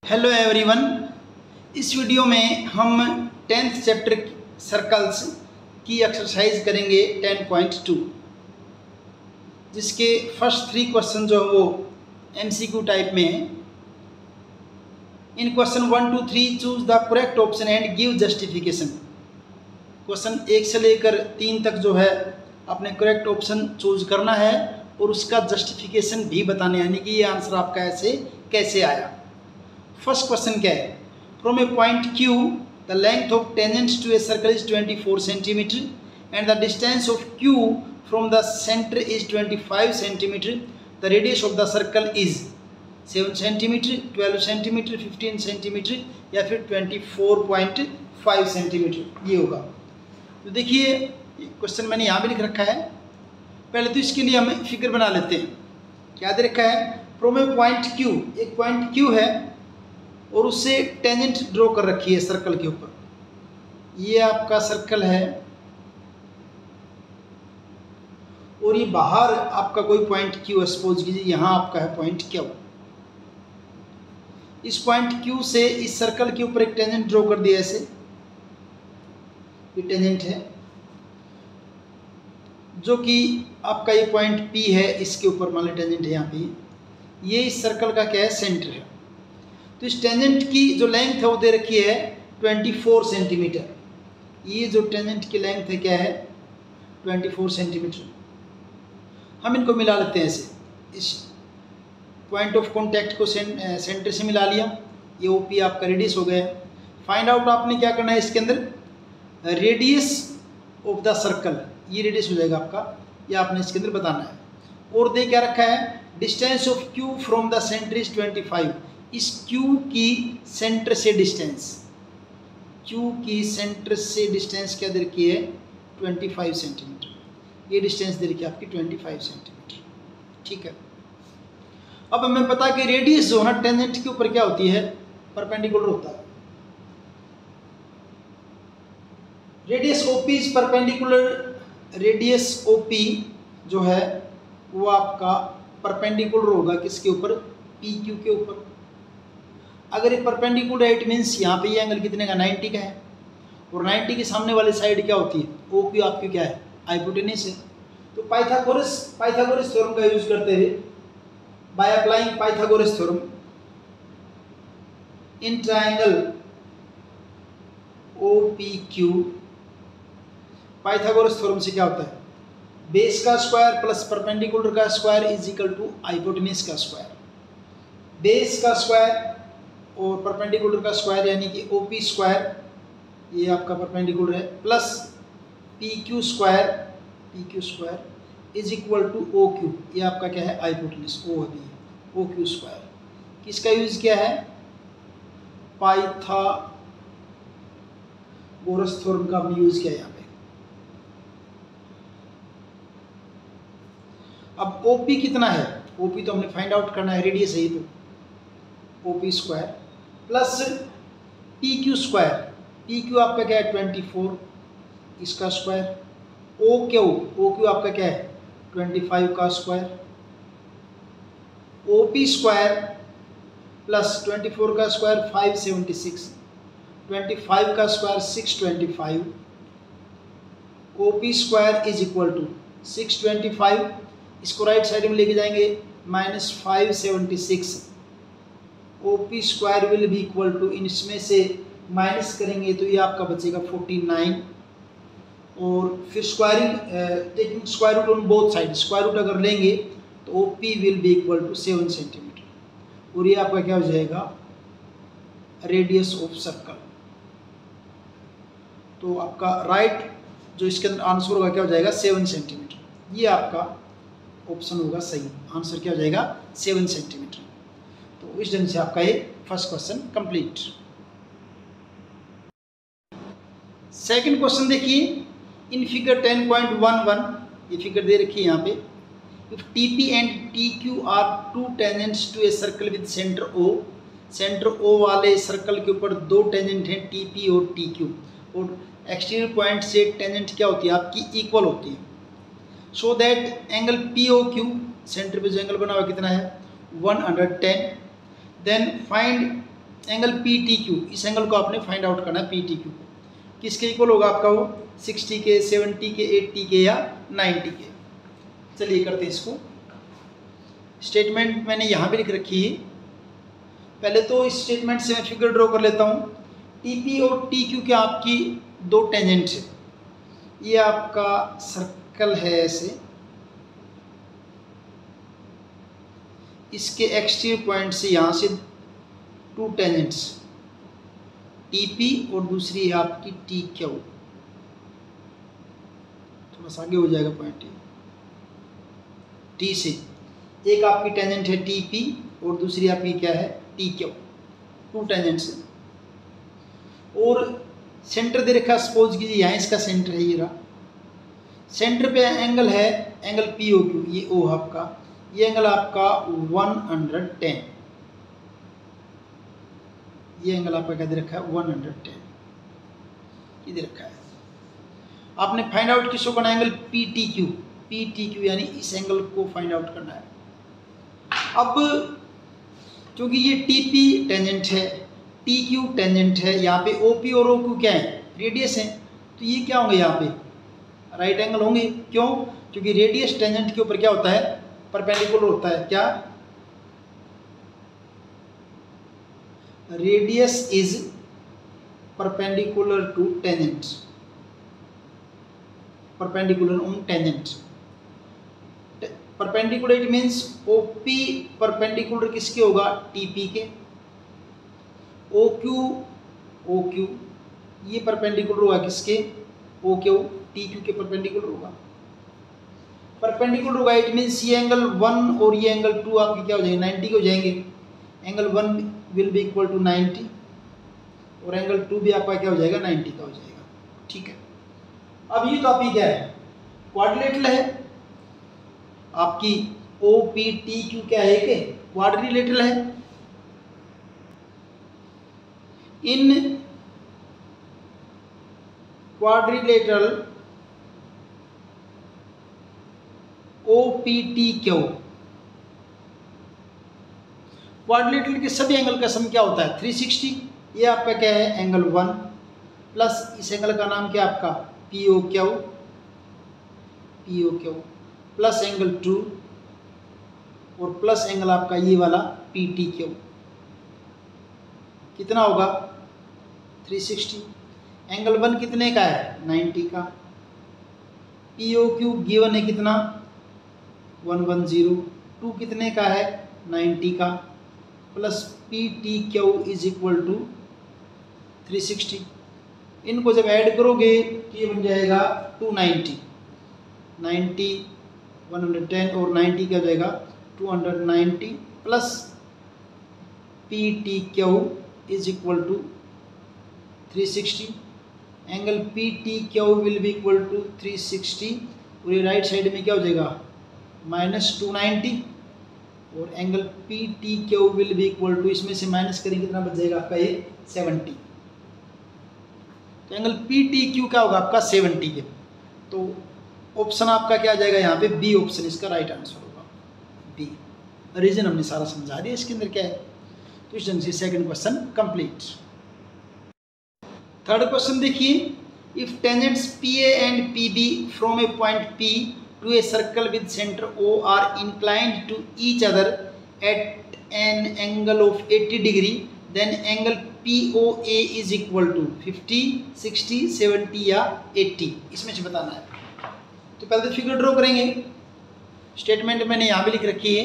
Hello everyone. इस video में हम 10th चैप्टर सर्कल्स की एक्सरसाइज करेंगे 10.2, जिसके फर्स्ट 3 क्वेश्चन जो है वो MCQ टाइप में है। In question 1, 2, 3 choose the correct option and give justification. Question 1 से लेकर 3 तक जो है आपने करेक्ट ऑप्शन चूज करना है और उसका जस्टिफिकेशन भी बताने, यानी कि ये आंसर आपका ऐसे कैसे आया। फर्स्ट क्वेश्चन क्या है? From a point Q the length of tangent to a circle is 24 centimetre and the distance of Q फ्रॉम the centre is 25 centimetre. The radius of the circle is 7 centimetre, 12 centimetre, 15 centimetre या फिर 24.5 centimetre, ये होगा। तो देखिए question मैंने यहाँ भी लिख रखा है। पहले तो इसके लिए हम फिगर बना लेते हैं। क्या दे रखा है? फ्रॉम ए पॉइंट Q, एक पॉइंट Q है और उससे टेंजेंट ड्रॉ कर रखी है सर्कल के ऊपर। ये आपका सर्कल है और ये बाहर आपका कोई पॉइंट Q है। सपोज कीजिए यहाँ आपका है पॉइंट Q। इस पॉइंट Q से इस सर्कल के ऊपर एक टेंजेंट ड्रॉ कर दिया ऐसे। ये टेंजेंट है जो कि आपका ये पॉइंट P है, इसके ऊपर मान लो टेंजेंट है यहाँ पे। ये इस सर्कल का क्या है? सेंटर है। तो इस टेंजेंट की जो लेंथ है वो दे रखी है 24 सेंटीमीटर। ये जो टेंजेंट की लेंथ है क्या है? 24 सेंटीमीटर। हम इनको मिला लेते हैं ऐसे। इस पॉइंट ऑफ कॉन्टैक्ट को सेंटर से मिला लिया। ये OP आपका रेडियस हो गया। फाइंड आउट आपने क्या करना है इसके अंदर? रेडियस ऑफ द सर्कल, ये रेडियस हो जाएगा आपका, ये आपने इसके अंदर बताना है। और दे क्या रखा है? डिस्टेंस ऑफ Q फ्रॉम द सेंटर इज 25। इस Q की सेंटर से डिस्टेंस, Q की सेंटर से डिस्टेंस क्या दे रखी है? 25 सेंटीमीटर। ये डिस्टेंस दे रखी है आपकी 25 सेंटीमीटर। ठीक है। अब हमें पता कि रेडियस जो है ना टेंजेंट के ऊपर क्या होती है? परपेंडिकुलर होता है। Radius OP is perpendicular. Radius OP जो है वो आपका परपेंडिकुलर होगा किसके ऊपर? PQ के ऊपर। अगर ये परपेंडिकुलर है इट मीन्स यहाँ पे ये एंगल कितने का? 90 का है। और 90 के सामने वाली साइड क्या होती है? OQ आपकी क्या है? हाइपोटेनस है। तो पाइथागोरस थ्योरम का यूज करते हुए, by applying Pythagoras theorem in triangle OPQ, Pythagoras theorem से क्या होता है? बेस का स्क्वायर प्लस परपेंडिकुलर का square is equal to hypotenuse का स्क्वायर। बेस का स्क्वायर और परपेंडिकुलर का स्क्वायर यानी कि OP स्क्वायर, ये आपका परपेंडिकुलर है, plus PQ square is equal to OQ, ये आपका क्या है? हाइपोटेनस। O अभी है OQ स्क्वायर। किसका यूज किया है? पाइथागोरस थ्योरम का हमने यूज किया यहाँ पे। अब OP कितना है? OP तो हमने फाइंड आउट करना है, रेडियस है ये तो। OP square plus PQ square. PQ आपका क्या है? 24, इसका स्क्वायर। OQ आपका क्या है? 25 का स्क्वायर। OP स्क्वायर प्लस 24 का स्क्वायर 576, 25 का square 625। OP square is equal to 625, इसको राइट साइड में लेके जाएंगे, minus 576। OP square will be equal to, इसमें से माइनस करेंगे तो ये आपका बचेगा 49। और फिर squaring taking square root on both side, square root अगर लेंगे तो OP will be equal to 7 centimetre. और ये आपका क्या हो जाएगा? Radius of circle. तो आपका राइट जो इसके अंदर आंसर होगा क्या हो जाएगा? 7 सेंटीमीटर। ये आपका ऑप्शन होगा सही। आंसर क्या हो जाएगा? 7 सेंटीमीटर। तो इस ढंग से आपका ये first question complete. Second question देखिए, इन फिगर 10.11, ये फिगर दे रखी है यहाँ पे। If TP and TQ are two tangents to a circle with centre O, centre O वाले सर्कल के ऊपर 2 टेंजेंट हैं TP और TQ, और एक्सटीरियर पॉइंट से टेंजेंट क्या होती है आपकी? इक्वल होती है। So that angle POQ, centre पे जो एंगल बना हुआ कितना है? 110। Then find angle P T Q, इस एंगल को आपने फाइंड आउट करना है पी टी क्यू। किसके इक्वल होगा आपका वो? 60 के, 70 के, 80 के या 90 के। चलिए करते हैं इसको। स्टेटमेंट मैंने यहाँ भी लिख रखी है। पहले तो इस स्टेटमेंट से मैं फिगर ड्रॉ कर लेता हूँ। टी पी और टी क्यू के आपकी दो टेंजेंट है। ये आपका सर्कल है ऐसे, इसके एक्सट्रीम पॉइंट से यहाँ से टू टेंजेंट्स, टी पी और दूसरी है आपकी टी क्यू। थोड़ा सा आगे हो जाएगा पॉइंट टी से। एक आपकी टेंजेंट है टी पी और दूसरी आपकी क्या है? T Q. टू टेंजेंट्स है और सेंटर दे रखा, सपोज कीजिए यहाँ इसका सेंटर है, ये रहा। सेंटर पे एंगल है एंगल पी ओ क्यू, ये ओ आपका, ये एंगल आपका 110, ये एंगल आपका क्या दे रखा है? 110 ये दे रखा है। आपने फाइंड आउट किसको करना है? Angle P T Q, P T Q यानी इस एंगल को फाइंड आउट करना है। अब क्योंकि ये टी पी टेंजेंट है, टी क्यू टेंजेंट है, यहाँ पे ओ पी और ओ क्यू क्या है? रेडियस है, तो ये क्या होंगे? यहाँ पे राइट एंगल होंगे। क्यों? क्योंकि रेडियस टेंजेंट के ऊपर क्या होता है? परपेंडिकुलर होता है। क्या? Radius is perpendicular to tangent, perpendicular on tangent. Perpendicular it means OP perpendicular किसके होगा? TP के। OQ ये परपेंडिकुलर होगा किसके? OQ TQ के परपेंडिकुलर होगा। परपेंडिकुलर होगा इट मीन्स ये एंगल 1 और ये एंगल 2 आपके क्या हो जाएंगे? 90 के हो जाएंगे। Angle 1 will be equal to 90 और एंगल 2 भी आपका क्या हो जाएगा? 90 का हो जाएगा। ठीक है। अब ये तो आपकी क्या है? क्वाड्रिलेटरल है आपकी। OPTQ क्या है? कि क्वाड्रिलेटरल है। इन क्वाड्रिलेटरल OPTQ, क्वाड्रिलेटरल के सभी एंगल का सम क्या होता है? 360। ये आपका क्या है? एंगल 1 प्लस इस एंगल का नाम क्या आपका? POQ प्लस एंगल 2 और प्लस एंगल आपका ये वाला PTQ। कितना होगा? 360। एंगल 1 कितने का है? 90 का। POQ गिवन है कितना? 110। 2 कितने का है? 90 का। Plus PTQ is equal to 360। इनको जब ऐड करोगे तो ये बन जाएगा 290। 90 110 और 90 क्या हो जाएगा? 290 plus PTQ is equal to 360। Angle PTQ will be equal to 360 और ये राइट साइड में क्या हो जाएगा? माइनस 290 और angle PTQ will be equal to, इसमें से माइनस करेंगे कितना बच जाएगा आपका? ये 70। तो एंगल PTQ क्या होगा आपका? 70 के। तो ऑप्शन आपका क्या आ जाएगा यहाँ पे? बी ऑप्शन इसका राइट आंसर होगा, बी। रीजन हमने सारा समझा दिया इसके अंदर क्या है। तो इस ढंग से second question complete. Third question देखिए, if tangents PA and PB from a point P to a circle with centre O are inclined to each other at an angle of 80 degree, then angle POA is equal to 50, 60, 70 या 80। इसमें से बताना है। तो पहले तो figure draw करेंगे। Statement मैंने यहाँ भी लिख रखी है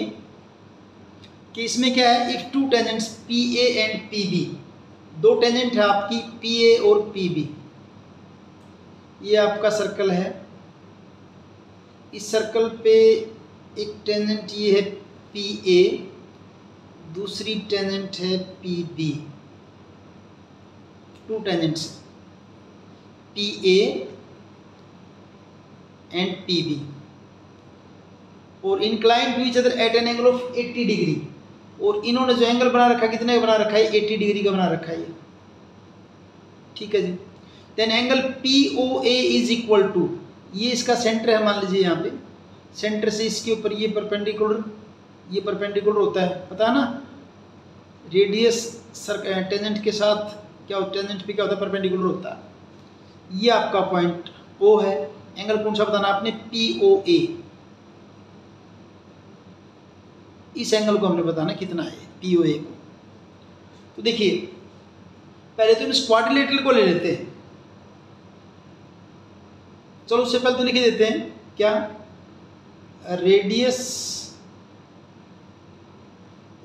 कि इसमें क्या है? If two tangents PA and PB, दो टेंजेंट है आपकी PA और PB। ये आपका सर्कल है। इस सर्कल पे एक टेंजेंट ये है PA, दूसरी टेंजेंट है PB। Two tangents PA and PB और incline to each other at an angle of 80 degree. और इन्होंने जो एंगल बना रखा है कितने का बना रखा है? 80 डिग्री का बना रखा है ये। ठीक है जी। Then angle POA is equal to, ये इसका सेंटर है मान लीजिए यहाँ पे, सेंटर से इसके ऊपर ये परपेंडिकुलर होता है, पता है ना? रेडियस टेंजेंट के साथ क्या होता है, टेंजेंट पे क्या होता है, परपेंडिकुलर होता है। ये आपका पॉइंट ओ है। एंगल कौन सा बताना आपने, POA। इस एंगल को हमने बताना कितना है, POA को। तो देखिए पहले तो इस क्वाड्रिलेटरल को ले लेते हैं। चलो उससे पहले तो लिख देते हैं क्या, radius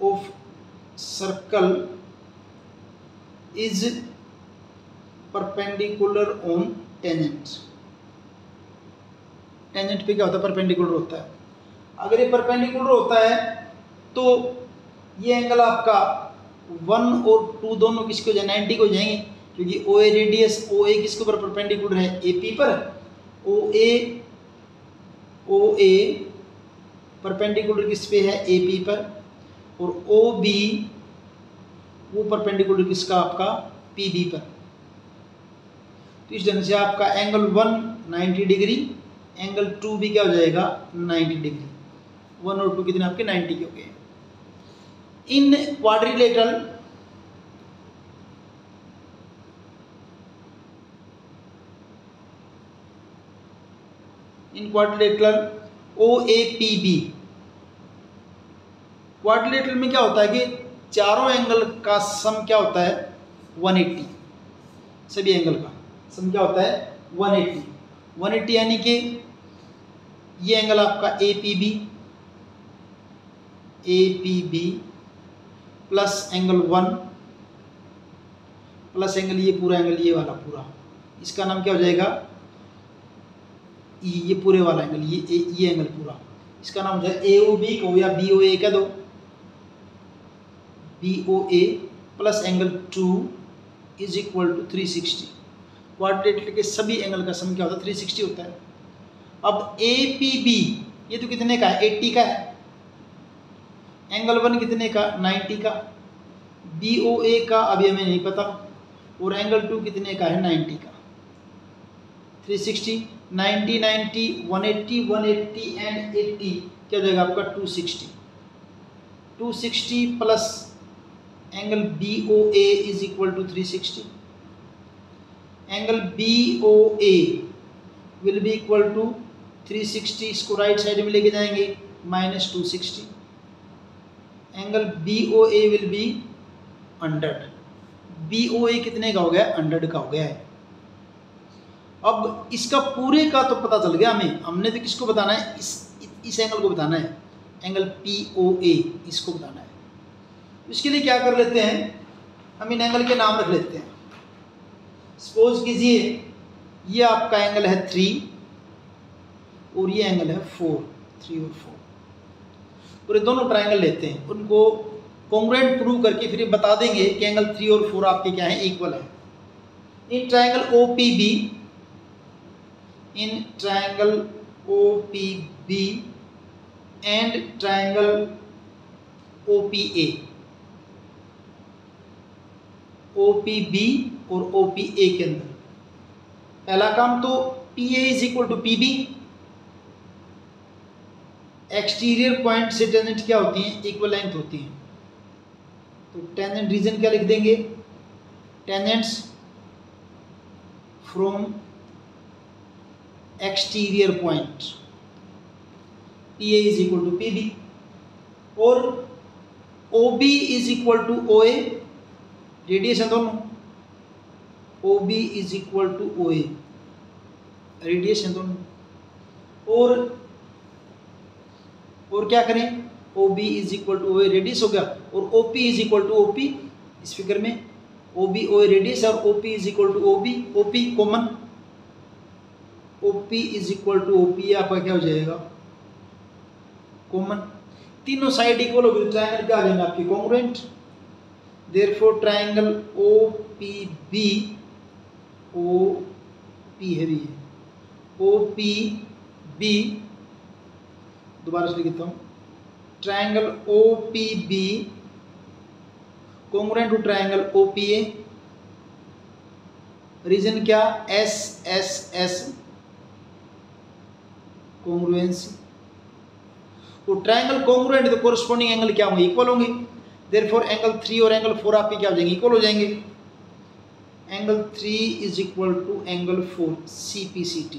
of circle is perpendicular on tangent. Tangent पे क्या होता है, परपेंडिकुलर होता है। अगर ये परपेंडिकुलर होता है तो ये एंगल आपका 1 और 2 दोनों किसके हो जाए, 90 को जाएंगे, क्योंकि OA रेडियस OA किसके ऊपर परपेंडिकुलर है, AP पर। OA परपेंडिकुलर किस पे है, AP पर। और OB वो परपेंडिकुलर किसका, आपका PB पर। तो इस ढंग से आपका एंगल 1 90 डिग्री, एंगल 2 भी क्या हो जाएगा, 90 डिग्री। 1 और 2 कितने आपके 90 के हो गए। इन क्वाड्रिलेटरल OAPB, क्वाड्रिलेटरल में क्या होता है कि चारों एंगल का सम क्या होता है, 180। सभी एंगल का सम क्या होता है, 180। 180 यानी कि ये एंगल आपका APB plus angle 1 plus angle ये पूरा एंगल, ये वाला पूरा, इसका नाम क्या हो जाएगा, ये पूरे वाला एंगल, ये एंगल पूरा, इसका नाम हो जाएगा AOB को या BOA कह दो, BOA plus angle 2 is equal to 360। Quadrilateral के सभी एंगल का सम क्या होता है, 360 होता है। अब APB ये तो कितने का है, 80 का है। एंगल 1 कितने का, 90 का। BOA का अभी हमें नहीं पता। और एंगल 2 कितने का है, 90 का। 360 90 90 180 180 एंड 80 क्या हो जाएगा आपका, 260। 260 plus angle BOA is equal to 360। Angle BOA will be equal to 360, इसको राइट साइड में लेके जाएंगे, minus 260। Angle BOA will be 100। BOA कितने का हो गया, 100 का हो गया है। अब इसका पूरे का तो पता चल गया हमें, हमने तो किसको बताना है, इस एंगल को बताना है, एंगल POA इसको बताना है। इसके लिए क्या कर लेते हैं, हम इन एंगल के नाम रख लेते हैं। सपोज कीजिए ये आपका एंगल है 3 और ये एंगल है 4, 3 और 4, और ये दोनों ट्रायंगल लेते हैं, उनको कॉन्ग्रुएंट प्रूव करके फिर बता देंगे कि एंगल 3 और 4 आपके क्या है, इक्वल है। In triangle OPB and triangle OPB और OPA के अंदर पहला काम तो PA is equal to PB। Exterior point से टेंजेंट क्या होती हैं, इक्वल लेंथ होती हैं। तो टेंजेंट रीजन क्या लिख देंगे, tangents from exterior point PA is equal to PB और OB is equal to OA, radius है दोनों। OB is equal to OA, radius है दोनों। और क्या करें, OB is equal to OA, radius हो गया, और OP is equal to OP। इस फिगर में OB OA रेडियस और OP is equal to OB, OP common, OP is equal to OP, ये आपका क्या हो जाएगा, कॉमन। तीनों साइड इक्वल हो गई, ट्रायंगल क्या आ जाएंगे आपकी, congruent. Therefore triangle OPB, OP है भी, OPB दोबारा से लिखता हूँ, triangle OPB congruent to triangle OPA। Reason क्या, SSS कॉन्ग्रुएंसी। तो ट्रायंगल कॉन्ग्रुएंट तो कोरस्पॉन्डिंग एंगल क्या होंगे, इक्वल होंगे। देयरफॉर एंगल 3 और एंगल 4 आपके क्या हो जाएंगे, इक्वल हो जाएंगे। Angle 3 is equal to angle 4 CPCT,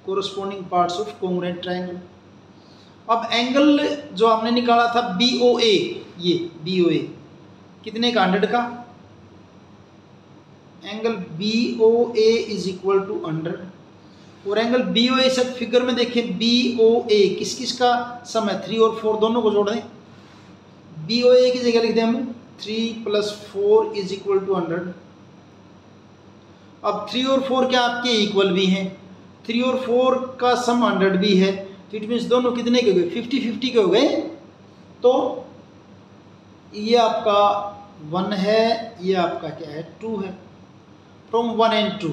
corresponding parts of congruent triangle. अब एंगल जो हमने निकाला था BOA, ये BOA कितने का, 100 का। Angle BOA is equal to 100, और एंगल BOA सब फिगर में देखें, BOA किस किस का सम है, 3 और 4 दोनों को जोड़ दें। BOA की जगह लिख दें हम 3 + 4 इज इक्वल टू 100। अब 3 और 4 क्या आपके इक्वल भी हैं, 3 और 4 का सम 100 भी है, तो इट मीन्स दोनों कितने के हो गए, 50-50 के हो गए। तो ये आपका 1 है, ये आपका क्या है, 2 है। फ्रॉम 1 and 2,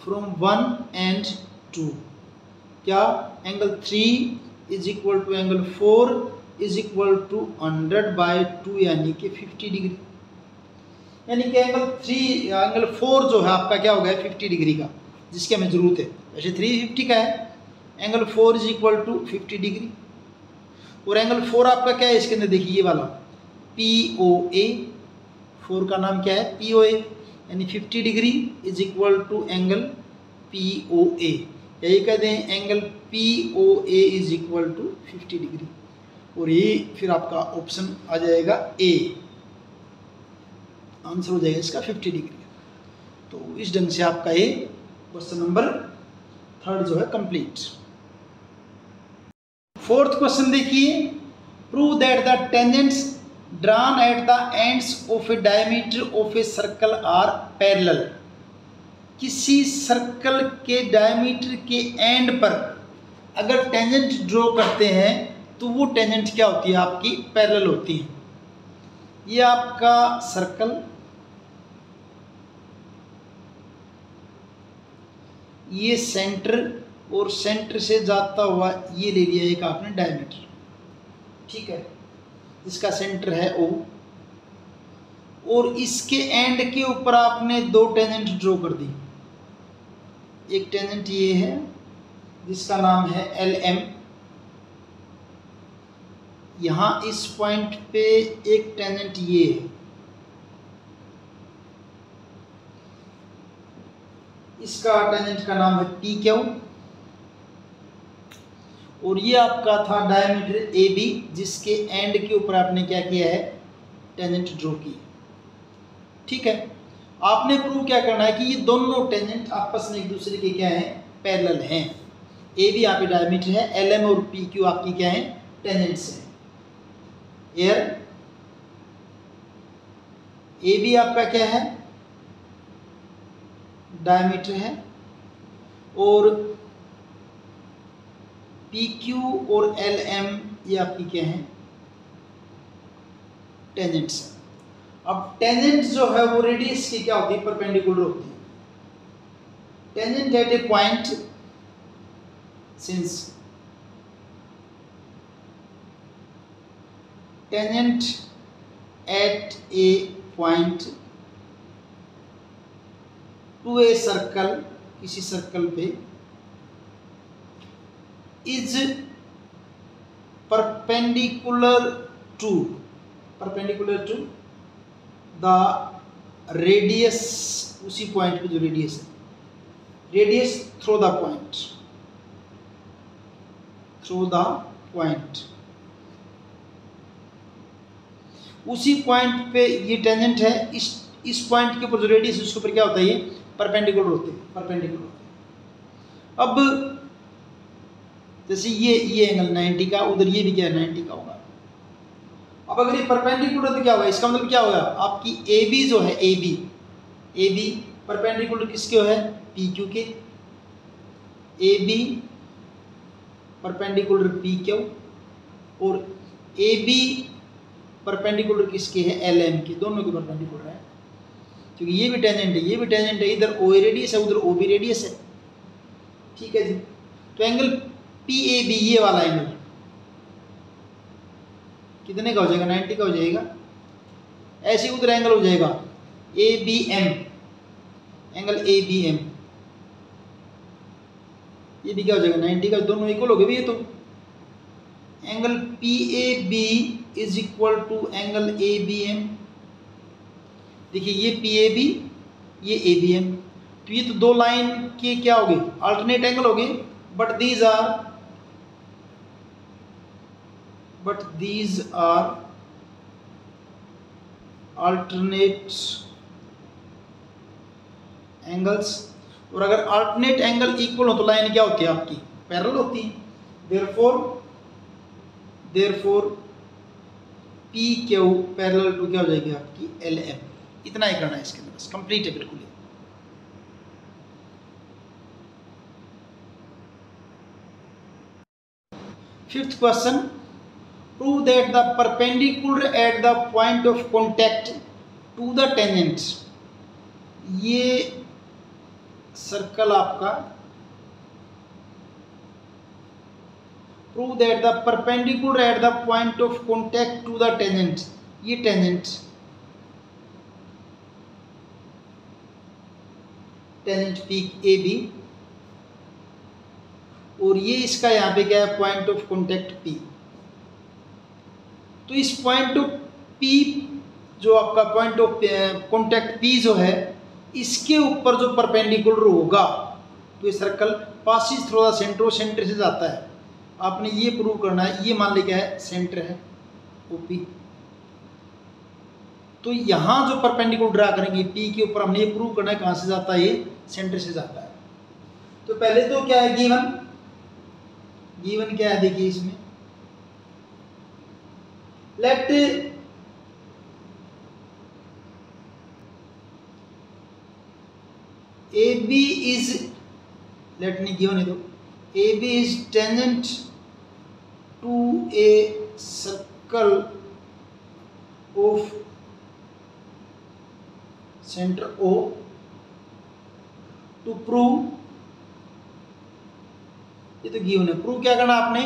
फ्रॉम 1 and 2 क्या, angle 3 is equal to angle 4 is equal to 100/2 यानी कि 50 डिग्री। यानी कि एंगल 4 जो है आपका क्या हो गया, 50 डिग्री का, जिसकी हमें ज़रूरत है। वैसे 350 का है, angle 4 is equal to 50 degree. और एंगल 4 आपका क्या है, इसके अंदर देखिए ये वाला POA, 4 का नाम क्या है, POA, यानी 50 degree is equal to angle POA, यही कहते हैं angle POA is equal to 50 degree. और ये फिर आपका ऑप्शन आ जाएगा A, आंसर हो जाएगा इसका 50 डिग्री। तो इस ढंग से आपका ये क्वेश्चन नंबर 3 जो है कंप्लीट। 4th क्वेश्चन देखिए, prove that the tangents drawn at the ends of a diameter of a circle are parallel. किसी सर्कल के डायमीटर के एंड पर अगर टेंजेंट ड्रॉ करते हैं तो वो टेंजेंट क्या होती है, आपकी पैरेलल होती है। ये आपका सर्कल, ये सेंटर, और सेंटर से जाता हुआ ये ले लिया एक आपने डायमीटर, ठीक है, इसका सेंटर है O, और इसके एंड के ऊपर आपने 2 टेंजेंट ड्रॉ कर दी। एक टेंजेंट ये है जिसका नाम है LM, यहाँ इस पॉइंट पे एक टेंजेंट ये है, इसका टेंजेंट का नाम है PQ, और ये आपका था डायमीटर AB, जिसके एंड के ऊपर आपने क्या किया है, टेंजेंट ड्रॉ की, ठीक है। आपने प्रूव क्या करना है कि ये दोनों टेंजेंट आपस में एक दूसरे के क्या हैं, पैरेलल हैं। AB यहाँ पे डायमीटर है, LM और PQ आपकी क्या है, टेंजेंट्स हैं। एयर AB आपका क्या है, डायमीटर है, और PQ और LM ये आपकी क्या है, टेंजेंट्स है। अब टेंजेंट जो है वो रेडियस की क्या होती है, परपेंडिकुलर होती है। Tangent at a point, since tangent at a point to a circle, किसी सर्कल पे, is perpendicular to the radius, उसी पॉइंट पे जो रेडियस है, रेडियस थ्रू द पॉइंट, उसी पॉइंट पे ये टेंजेंट है, इस पॉइंट के ऊपर जो रेडियस है उसके ऊपर क्या होता है, ये परपेंडिकुलर होते हैं। अब जैसे ये एंगल 90 का, उधर ये भी क्या है, 90 का होगा। अब अगर ये परपेंडिकुलर तो क्या होगा, इसका मतलब क्या होगा, आपकी AB जो है, AB परपेंडिकुलर किसके है, PQ के, AB परपेंडिकुलर PQ, और AB परपेंडिकुलर किसके है, LM के, दोनों के परपेंडिकुलर है, क्योंकि ये भी टेंजेंट है, ये भी टेंजेंट है, इधर OA रेडियस है, उधर OB रेडियस है, ठीक है जी। तो एंगल PAB, ये वाला एंगल कितने का हो जाएगा, 90 का हो जाएगा। ऐसे उधर एंगल हो जाएगा ABM, एंगल ABM, ये भी क्या हो जाएगा, 90 का, दोनों इक्वल हो गए भी ये तो। Angle PAB is equal to angle A B M. देखिए ये पी ए बी, ये ए बी एम, तो ये तो दो लाइन के क्या हो गए, अल्टरनेट एंगल हो गए, but these are alternate angles. और अगर अल्टरनेट एंगल इक्वल हो तो लाइन क्या होती है आपकी, पैरेलल होती है। Therefore P Q parallel to क्या हो जाएगी आपकी एल एम। इतना ही करना है इसके अंदर, बस कंप्लीट है बिल्कुल। Fifth question, prove that the perpendicular at the point of contact to the tangent. ये सर्कल आपका, prove that the perpendicular at the point of contact to the tangent, ये टेंजेंट पीक ए बी, और ये इसका यहाँ पे क्या है पॉइंट ऑफ कॉन्टैक्ट पी। तो इस पॉइंट ऑफ पी, जो आपका पॉइंट ऑफ कॉन्टैक्ट पी जो है, इसके ऊपर जो परपेंडिकुलर होगा, तो ये circle passes through the centre, centre से जाता है। आपने ये प्रूव करना है। ये मान लिया है सेंटर है ओपी, तो यहाँ जो परपेंडिकुलर ड्रा करेंगे पी के ऊपर, हमने ये प्रूव करना है कहाँ से जाता है, ये सेंटर से जाता है। तो पहले तो क्या है गिवन क्या है, देखिए इसमें let A B is, let नहीं गिवन है तो A B is tangent to a circle of centre O, to prove, ये तो गिवन है। प्रूव क्या करना आपने,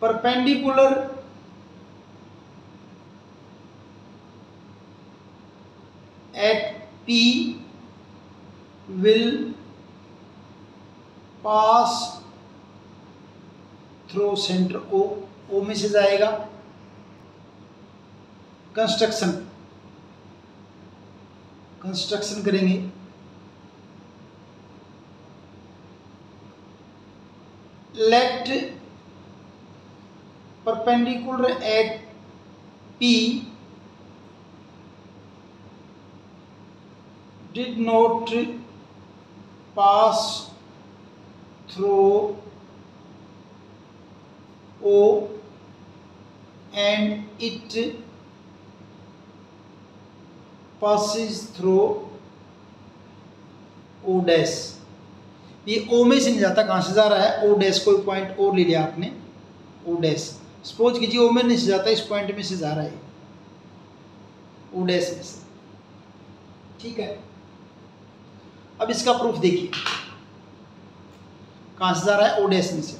perpendicular at P will pass through centre O, O में से जाएगा। कंस्ट्रक्शन करेंगे, let perpendicular at P did not pass through O and it passes through O dash. ये ओ में से नहीं जाता, कहाँ से जा रहा है, ओ डैश, कोई पॉइंट और ले लिया आपने, ओ डैश। सपोज कीजिए ओ में नहीं से जाता, इस पॉइंट में से जा रहा है ओ डैश में से, ठीक है। अब इसका प्रूफ देखिए, कहाँ से जा रहा है, ओ डैश में से।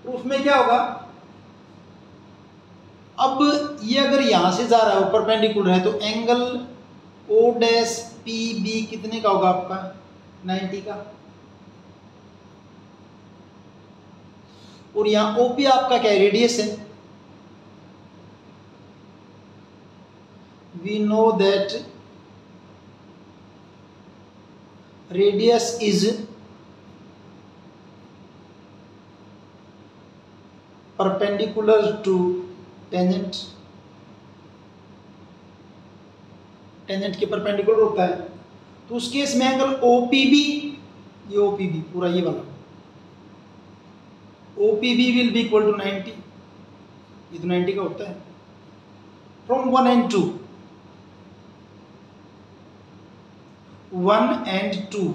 प्रूफ में क्या होगा, अब ये अगर यहां से जा रहा है, परपेंडिकुलर है, तो angle O dash P B कितने का होगा आपका, 90 का। और यहां ओपी आपका क्या है, रेडियस है। We know that radius is perpendicular to tangent, tangent के परपेंडिकुलर होता है। तो उस केस में एंगल ओपीबी, ये ओपीबी पूरा ये वाला, OPB will be equal to 90, ये तो 90 का होता है। फ्रॉम 1 and 2, 1 and 2,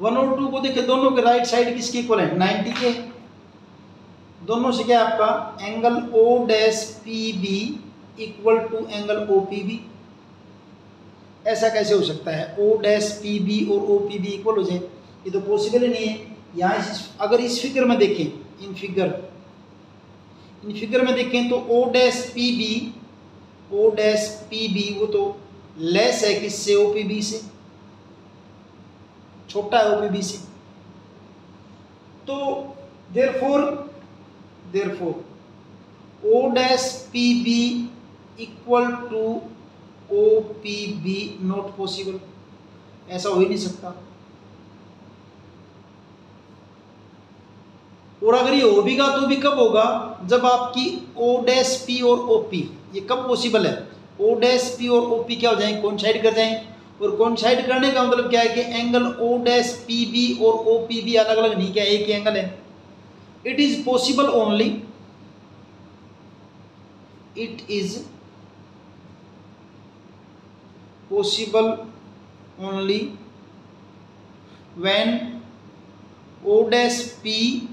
1 और 2 को देखिए, दोनों के राइट साइड किसके इक्वल है, 90 के। दोनों से क्या आपका angle O dash P B equal to angle O P B. ऐसा कैसे हो सकता है, ओ डैश पी बी और ओ पी बी इक्वल हो जाए, ये तो पॉसिबल ही नहीं है। यहाँ अगर इस फिगर में देखें, इन फिगर में देखें तो ओ डैश पी बी वो तो लेस है किससे, ओ पी बी से, छोटा है ओ पी बी से। तो therefore O dash P B equal to O P B not possible, ऐसा हो ही नहीं सकता। और अगर ये हो भीगा तो भी कब होगा, जब आपकी ओ डैश पी और ओ पी, ये कब पॉसिबल है, ओ डैश पी और ओ पी क्या हो जाएंगे, कोइंसाइड कर जाएंगे। और कोइंसाइड करने का मतलब क्या है कि angle O dash P B और ओ पी बी अलग अलग नहीं, क्या एक ही एंगल है। It is possible only, it is possible only when O dash P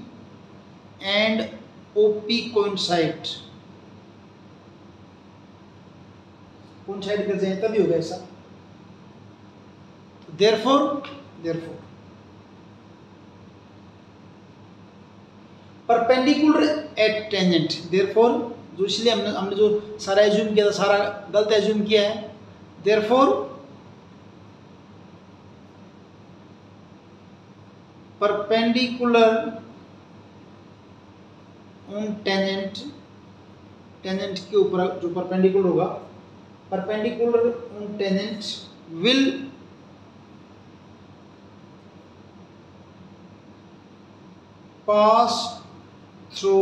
and OP coincide कर जाए तभी होगा ऐसा। Therefore perpendicular at tangent, therefore जो इसलिए हमने जो सारा एज्यूम किया था सारा गलत एज्यूम किया है। देयरफॉर परपेंडिकुलर ऑन टेंजेंट के ऊपर जो परपेंडिकुलर होगा, perpendicular on tangent will pass through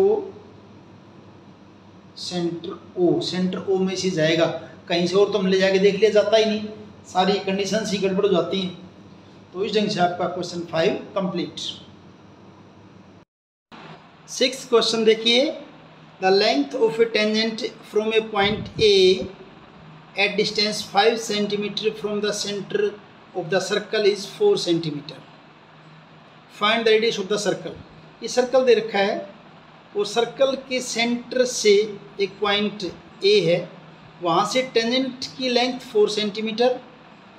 centre O में से जाएगा, कहीं से और तो हम ले जाके देख लिया जाता ही नहीं, सारी कंडीशन ही गड़बड़ हो जाती हैं। तो इस ढंग से आपका क्वेश्चन 5 कंप्लीट। 6th क्वेश्चन देखिए, the length of A tangent from a point A at distance 5 centimetre from the centre of the circle is 4 centimetre. Find the radius of the circle. ये सर्कल दे रखा है और circle के centre से एक point A है, वहाँ से टेंजेंट की लेंथ 4 सेंटीमीटर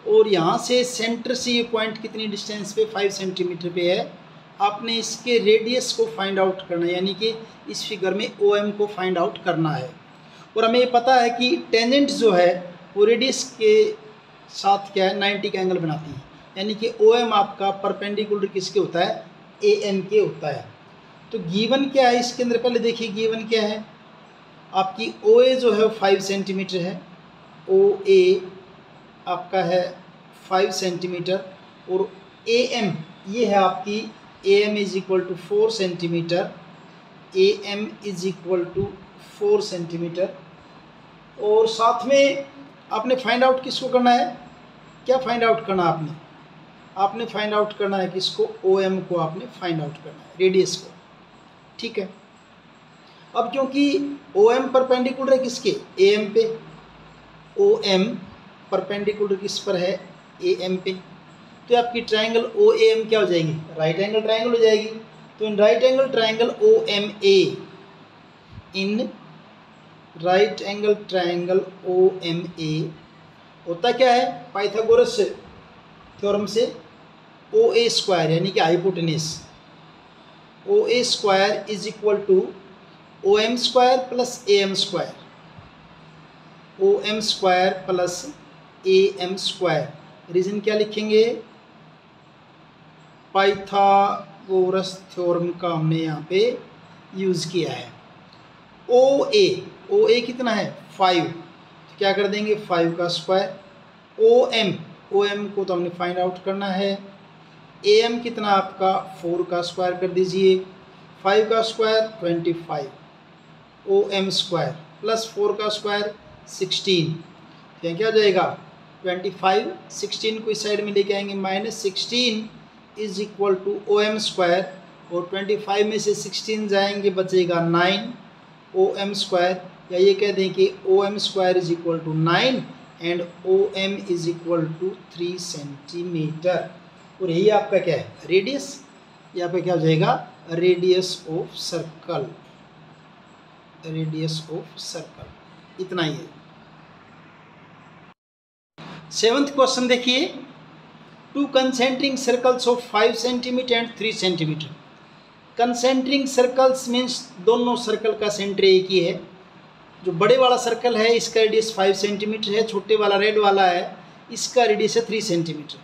और यहाँ से सेंटर से ये पॉइंट कितनी डिस्टेंस पे 5 सेंटीमीटर पे है। आपने इसके रेडियस को फाइंड आउट करना है, यानी कि इस फिगर में OM को फाइंड आउट करना है। और हमें ये पता है कि टेंजेंट जो है वो रेडियस के साथ क्या है 90 का एंगल बनाती है, यानी कि OM आपका परपेंडिकुलर किसके होता है, AM के होता है। तो गिवन क्या है इसके अंदर, पहले देखिए गिवन क्या है, आपकी OA जो है 5 सेंटीमीटर है, OA आपका है 5 सेंटीमीटर और AM ये है आपकी AM is equal to 4 centimetre, AM is equal to 4 centimetre. और साथ में आपने फाइंड आउट किसको करना है, क्या फाइंड आउट करना है आपने फाइंड आउट करना है किसको, OM को आपने फाइंड आउट करना है, रेडियस को, ठीक है। अब क्योंकि OM परपेंडिकुलर है किसके, AM पे, OM परपेंडिकुलर किस पर है, AM पे, तो आपकी ट्रायंगल OAM क्या हो जाएगी, राइट एंगल ट्रायंगल हो जाएगी। तो in right angle triangle OMA, in right angle triangle OMA होता क्या है, पाइथागोरस थ्योरम से OA स्क्वायर यानी कि hypotenuse, OA square is equal to OM square plus AM square, OM square plus AM square. Reason क्या लिखेंगे, Pythagoras theorem का हमने यहाँ पे यूज़ किया है। OA कितना है 5, तो क्या कर देंगे 5 का स्क्वायर। OM को तो हमने फाइंड आउट करना है, AM कितना आपका 4 का स्क्वायर कर दीजिए, 5 का स्क्वायर 25, OM स्क्वायर प्लस 4 का स्क्वायर 16, क्या हो जाएगा 25, 16 को इस साइड में लेके आएंगे -16 is equal to OM square, और 25 में से 16 जाएंगे बचेगा 9 OM स्क्वायर, या ये कह दें कि OM square is equal to 9 and OM is equal to 3 centimetre. और यही आपका क्या है रेडियस, यहाँ पे क्या हो जाएगा radius of circle, radius of circle, इतना ही है। 7th क्वेश्चन देखिए, 2 concentric circles of 5 centimetre and 3 centimetre. Concentric circles means दोनों सर्कल का सेंटर एक ही है। जो बड़े वाला सर्कल है इसका रेडियस 5 सेंटीमीटर है, छोटे वाला रेड वाला है इसका रेडियस है 3 centimetre.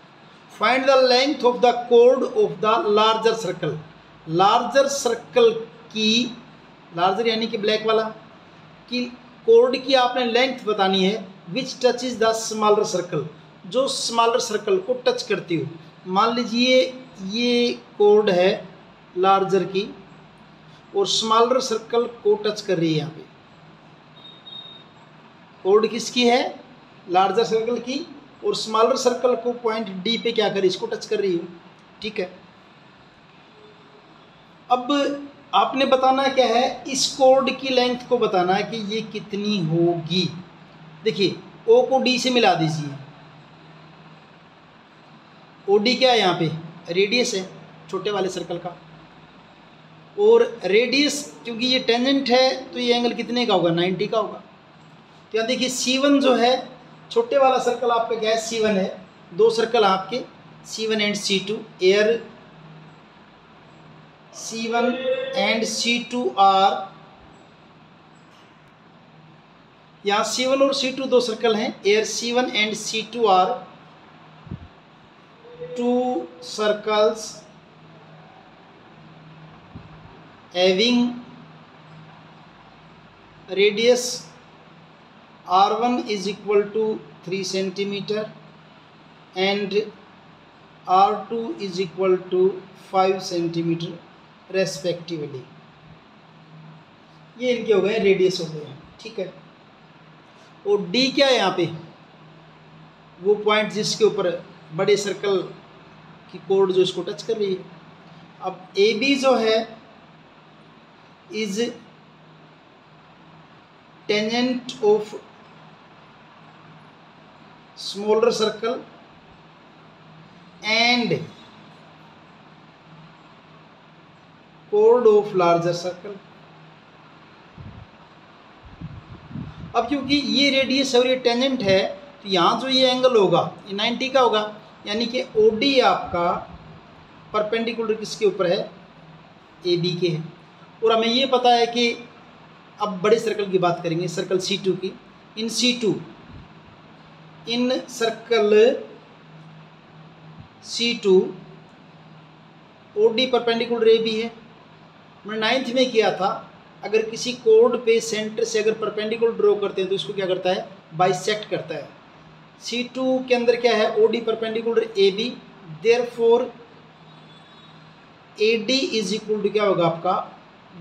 Find the length of the code of the larger circle. Larger circle की, लार्जर यानी कि ब्लैक वाला, कि कोड की आपने लेंथ बतानी है विच touch is the smaller circle, जो स्मॉलर सर्कल को टच करती हो। मान लीजिए ये कोड है लार्जर की और स्मॉलर सर्कल को टच कर रही है। यहाँ पे कोड किसकी है, लार्जर सर्कल की, और स्मॉलर सर्कल को पॉइंट डी पे क्या कर रही है, इसको टच कर रही हो। ठीक है, अब आपने बताना क्या है, इस कोड की लेंथ को बताना है कि ये कितनी होगी। देखिए ओ को डी से मिला दीजिए, ओ डी क्या है यहाँ पे, रेडियस है छोटे वाले सर्कल का, और रेडियस क्योंकि ये टेंजेंट है तो ये एंगल कितने का होगा, 90 का होगा। तो यहाँ देखिए C1 जो है, छोटे वाला सर्कल आपका क्या है, C1 है, दो सर्कल आपके C1 and C2, air C1 and C2 are, यहाँ C1 और C2 दो सर्कल हैं, air C1 and C2 are two circles having radius r1 is equal to 3 centimeter and r2 is equal to 5 centimeter respectively। ये इनके हो गए, radius हो गए। ठीक है, और d क्या है यहाँ पे, वो पॉइंट जिसके ऊपर बड़े सर्कल की कोड जो इसको टच कर रही है। अब ए बी जो है is tangent of smaller circle and chord of larger circle। अब क्योंकि ये रेडियस और ये टेंजेंट है तो यहाँ जो ये एंगल होगा ये 90 का होगा, यानी कि OD आपका परपेंडिकुलर किसके ऊपर है, AB के है। और हमें ये पता है कि अब बड़े सर्कल की बात करेंगे, सर्कल C2 की, in C2 in circle C2 OD perpendicular AB है। मैंने 9th में किया था, अगर किसी कोड पे सेंटर से अगर परपेंडिकुलर ड्रॉ करते हैं तो इसको क्या करता है, बाइसेक्ट करता है। C2 के अंदर क्या है, OD perpendicular AB, therefore AD is equal to क्या होगा आपका,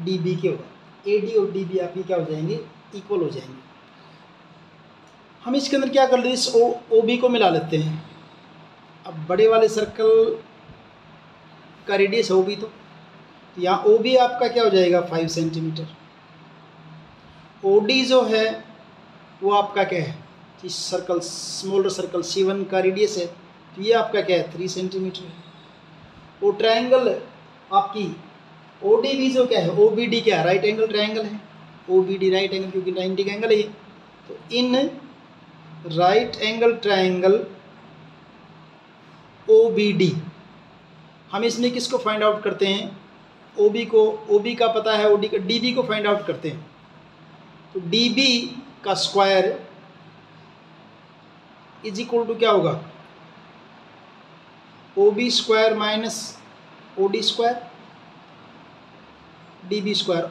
DB के होगा। AD और DB आपके क्या हो जाएंगे, इक्वल हो जाएंगे। हम इसके अंदर क्या कर लेते हैं, इस OB को मिला लेते हैं। अब बड़े वाले सर्कल का रेडियस OB, तो यहाँ OB आपका क्या हो जाएगा, 5 सेंटीमीटर। OD जो है वो आपका क्या है, इस सर्कल स्मॉलर सर्कल C1 का रेडियस है, तो ये आपका क्या है, 3 सेंटीमीटर है। और ट्रायंगल आपकी ODB जो क्या है, OBD क्या है, राइट एंगल ट्रायंगल है। OBD राइट एंगल क्योंकि 90 का एंगल है ये, तो in right angle triangle OBD हम इसमें किसको फाइंड आउट करते हैं, OB को, OB का पता है, OD का, DB को फाइंड आउट करते हैं। तो DB का स्क्वायर इज इक्वल टू क्या होगा, OB square minus OD square, DB square.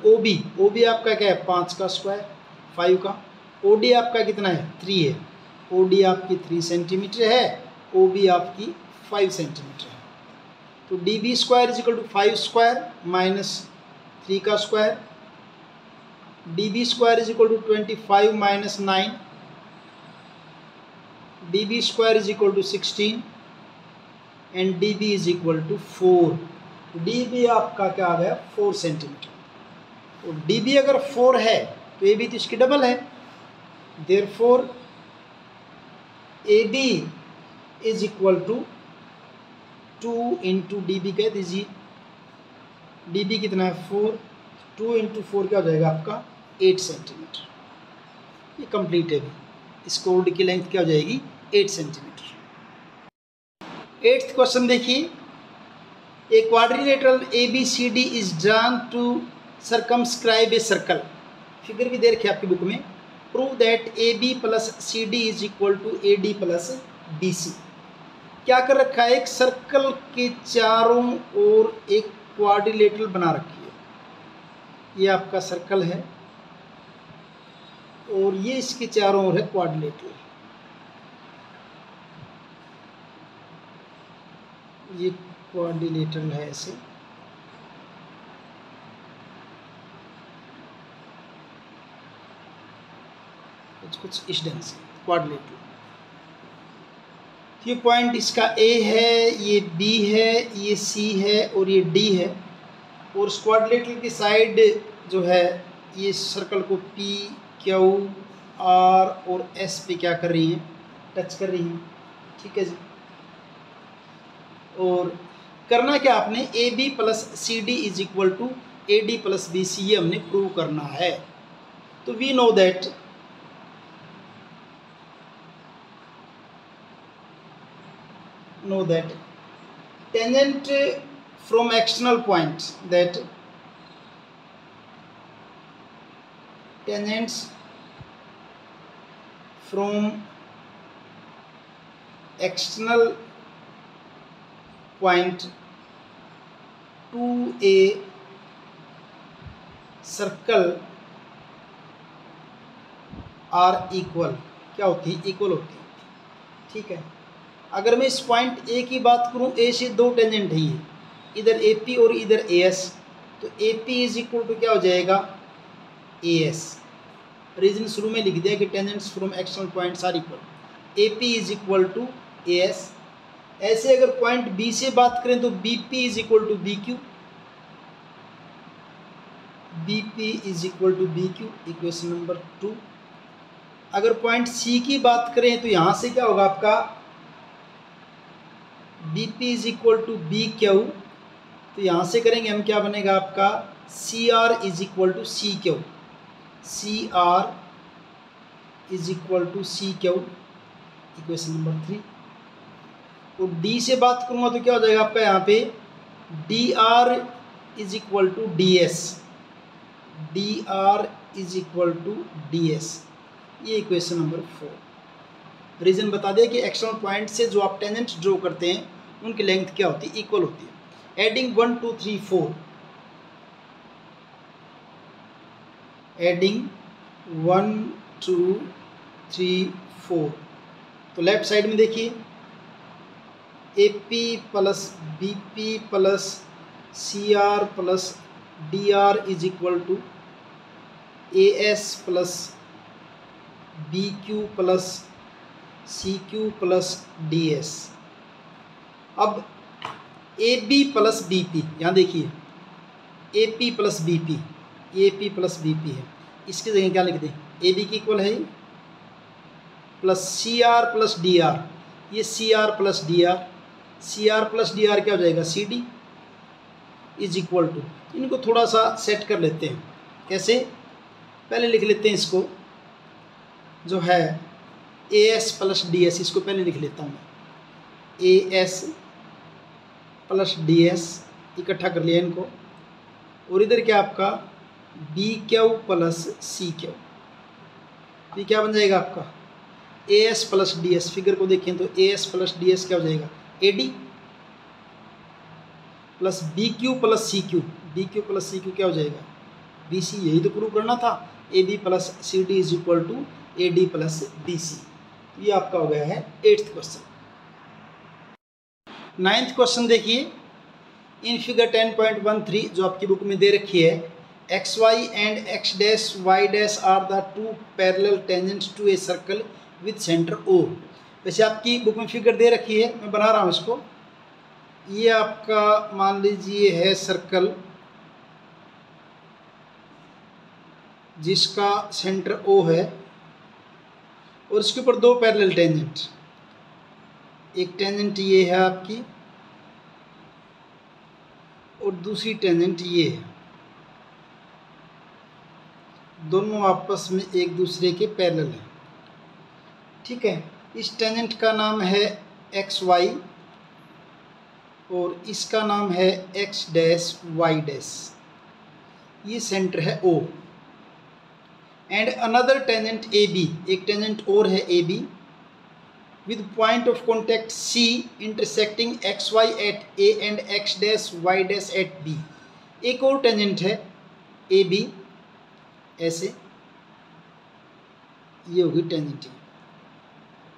OB आपका क्या है, 5 का स्क्वायर, 5 का। OD आपका कितना है, 3 है। OD आपकी 3 सेंटीमीटर है, OB आपकी 5 सेंटीमीटर है। तो DB square is equal to 5 square minus 3 का square, DB square is equal to 25 minus 9, DB square is equal to 16 and DB is equal to 4। DB आपका क्या आ गया, 4 सेंटीमीटर। और DB अगर 4 है तो AB तो इसकी डबल है, therefore AB is equal to 2 into DB कह दीजिए। DB कितना है, 4, 2 इंटू 4 क्या हो जाएगा आपका, 8 सेंटीमीटर। ये कंप्लीट है। इस कोड की लेंथ क्या हो जाएगी, 8 सेंटीमीटर। 8th क्वेश्चन देखिए, a quadrilateral ABCD is drawn to circumscribe a circle. Figure भी दे रखी है आपकी बुक में। Prove that AB plus CD is equal to AD plus BC। क्या कर रखा है, एक सर्कल के चारों ओर एक क्वाड्रिलेटरल बना रखी है। ये आपका सर्कल है और ये इसके चारों ओर है क्वाड्रिलेटरल। ये क्वाड्रिलेटरल है ऐसे। कुछ इस ढंग से क्वाड्रिलेटरल। ये पॉइंट इसका ए है, ये बी है, ये सी है और ये डी है। और क्वाड्रिलेटरल की साइड जो है ये सर्कल को पी, क्यू, आर और एस पे क्या कर रही हैं, टच कर रही हैं। ठीक है जी। और करना क्या आपने, A B plus C D is equal to A D plus B C, ये हमने प्रूव करना है। तो we know that tangent from external point, that tangents from external point to a circle are equal, क्या होती है, equal होती है। ठीक है। अगर मैं इस पॉइंट ए की बात करूं, ए से दो टेंजेंट है ये, इधर ए पी और इधर ए एस, तो A P is equal to क्या हो जाएगा, ए एस। रीजन शुरू में लिख दिया कि tangents from external points are equal, A P is equal to A S. ऐसे अगर पॉइंट बी से बात करें तो B P is equal to B Q, B P is equal to B Q, equation number 2। अगर point सी की बात करें तो यहाँ से क्या होगा आपका, B P is equal to B Q, तो यहाँ से करेंगे हम, क्या बनेगा आपका, C R is equal to C Q, C R is equal to C Q, equation number 3। और डी से बात करूँगा तो क्या हो जाएगा आपका यहाँ पे, D R is equal to D S, D R is equal to D S, ये इक्वेशन नंबर 4। रीजन बता दिया कि एक्सटर्नल पॉइंट से जो आप टेंजेंट ड्रॉ करते हैं उनकी लेंथ क्या होती है, इक्वल होती है। एडिंग 1 2 3 4, एडिंग 1 2 3 4, तो लेफ्ट साइड में देखिए, A P plus B P plus C R plus D R is equal to A S plus B Q plus C Q plus D S. अब A B plus B P, यहाँ देखिए A P plus B P, A P plus B P है, इसकी जगह क्या लिख दें, A B की इक्वल है plus C R plus D R, ये C R plus D are, C R plus D R क्या हो जाएगा, C D is equal to, इनको थोड़ा सा सेट कर लेते हैं। कैसे, पहले लिख लेते हैं इसको, जो है A S plus D S, इसको पहले लिख लेता हूँ, A S plus D S, इकट्ठा कर लिया इनको। और इधर क्या आपका, B Q plus C Q, ये क्या बन जाएगा आपका, A S plus D S. Figure को देखें तो A S plus D S क्या हो जाएगा, A D plus B Q plus C Q, B Q plus C Q क्या हो जाएगा, बी सी। यही तो प्रूव करना था, A B plus C D is equal to A D plus B C. ये आपका हो गया है 8th क्वेश्चन। 9th क्वेश्चन देखिए, इन फिगर 10.13 जो आपकी बुक में दे रखी है, X Y and X dash Y dash are the 2 parallel tangents to a circle with centre O. वैसे आपकी बुक में फिगर दे रखी है, मैं बना रहा हूँ इसको। ये आपका मान लीजिए है सर्कल जिसका सेंटर ओ है और इसके ऊपर 2 पैरेलल टेंजेंट, एक टेंजेंट ये है आपकी और दूसरी टेंजेंट ये है, दोनों आपस में एक दूसरे के पैरेलल हैं। ठीक है, इस टेंजेंट का नाम है एक्स वाई और इसका नाम है एक्स डैश वाई डैश, ये सेंटर है O. And another tangent A B, एक टेंजेंट और है A B with point of contact C intersecting xy at A and x dash y dash at B। एक और टेंजेंट है A B, ऐसे ये होगी टेंजेंट,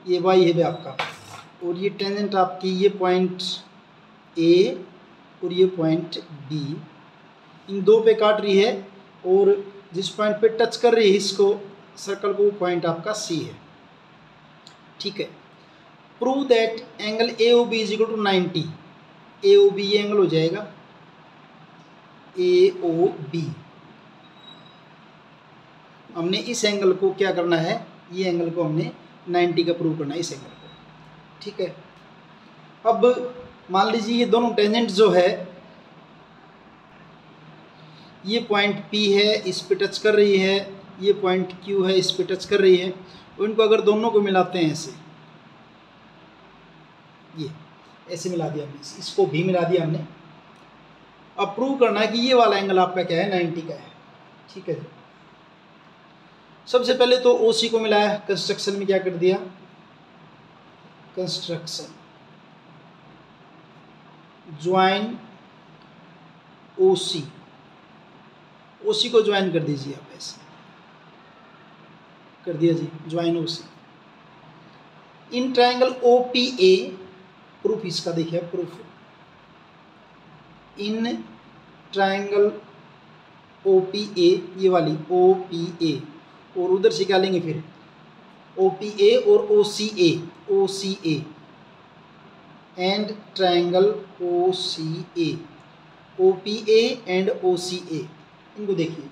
ये वाई है भी आपका, और ये टेंजेंट आपकी ये पॉइंट ए और ये पॉइंट बी, इन दो पे काट रही है, और जिस पॉइंट पे टच कर रही है इसको सर्कल को, वो पॉइंट आपका सी है। ठीक है, prove that angle A O B is equal to 90। A O B ये एंगल हो जाएगा ए ओ बी। हमने इस एंगल को क्या करना है, ये एंगल को हमने 90 का प्रूव करना है, इस एंगल को। ठीक है, अब मान लीजिए ये दोनों टेंजेंट जो है, ये पॉइंट P है, इस पे टच कर रही है, ये पॉइंट Q है, इस पे टच कर रही है, और इनको अगर दोनों को मिलाते हैं ऐसे, ये ऐसे मिला दिया हमने, इसको भी मिला दिया हमने। अब प्रूव करना है कि ये वाला एंगल आपका क्या है, 90 का है। ठीक है जी, सबसे पहले तो OC को मिलाया, कंस्ट्रक्शन में क्या कर दिया, कंस्ट्रक्शन ज्वाइन OC, OC को ज्वाइन कर दीजिए आप, ऐसे कर दिया जी, join OC in triangle OPA। Proof इसका देखिए, प्रूफ इन ट्रायंगल OPA, ये वाली OPA, और उधर से क्या लेंगे फिर OPA और OCA and triangle OCA, OPA and OCA, इनको देखिए,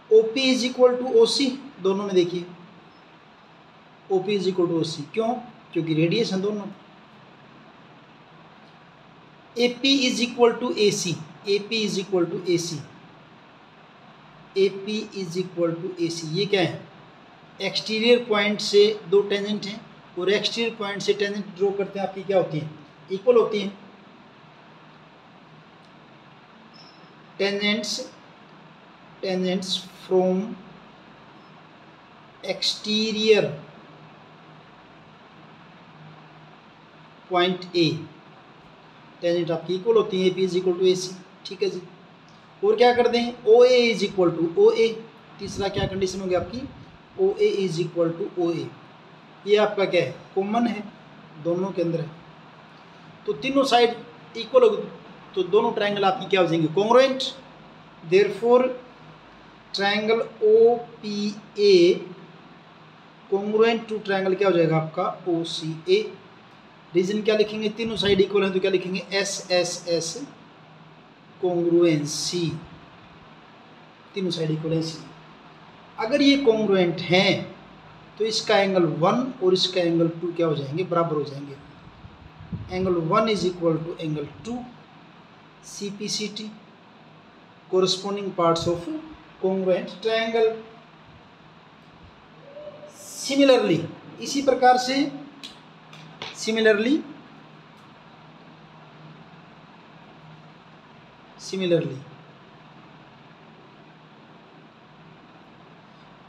OP is equal to OC, दोनों में देखिए OP is equal to OC, क्यों, क्योंकि रेडियस है दोनों। AP is equal to AC, AP is equal to AC, AP is equal to AC, ये क्या है, एक्सटीरियर पॉइंट से दो टेंजेंट हैं, और एक्सटीरियर पॉइंट से टेंजेंट ड्रॉ करते हैं आपकी क्या होती है, इक्वल होती हैं। Tangents from exterior point A, tangent आपकी इक्वल होती है, AP is equal to AC। ठीक है जी, और क्या कर दें, OA is equal to OA, तीसरा क्या कंडीशन होगी आपकी, OA is equal to OA, ये आपका क्या है, कॉमन है, दोनों के अंदर है, तो तीनों साइड इक्वल होगी, तो दोनों ट्रायंगल आपकी क्या हो जाएंगे, congruent. Therefore triangle OPA congruent to triangle क्या हो जाएगा आपका OCA। रीजन क्या लिखेंगे, तीनों साइड इक्वल है तो क्या लिखेंगे, SSS कॉन्ग्रुएंसी, तीनों साइड इक्वलेंसी। अगर ये कॉन्ग्रुएंट हैं तो इसका एंगल 1 और इसका एंगल 2 क्या हो जाएंगे, बराबर हो जाएंगे। Angle 1 is equal to angle 2, CPCT, corresponding parts of congruent triangle. Similarly, इसी प्रकार से सिमिलरली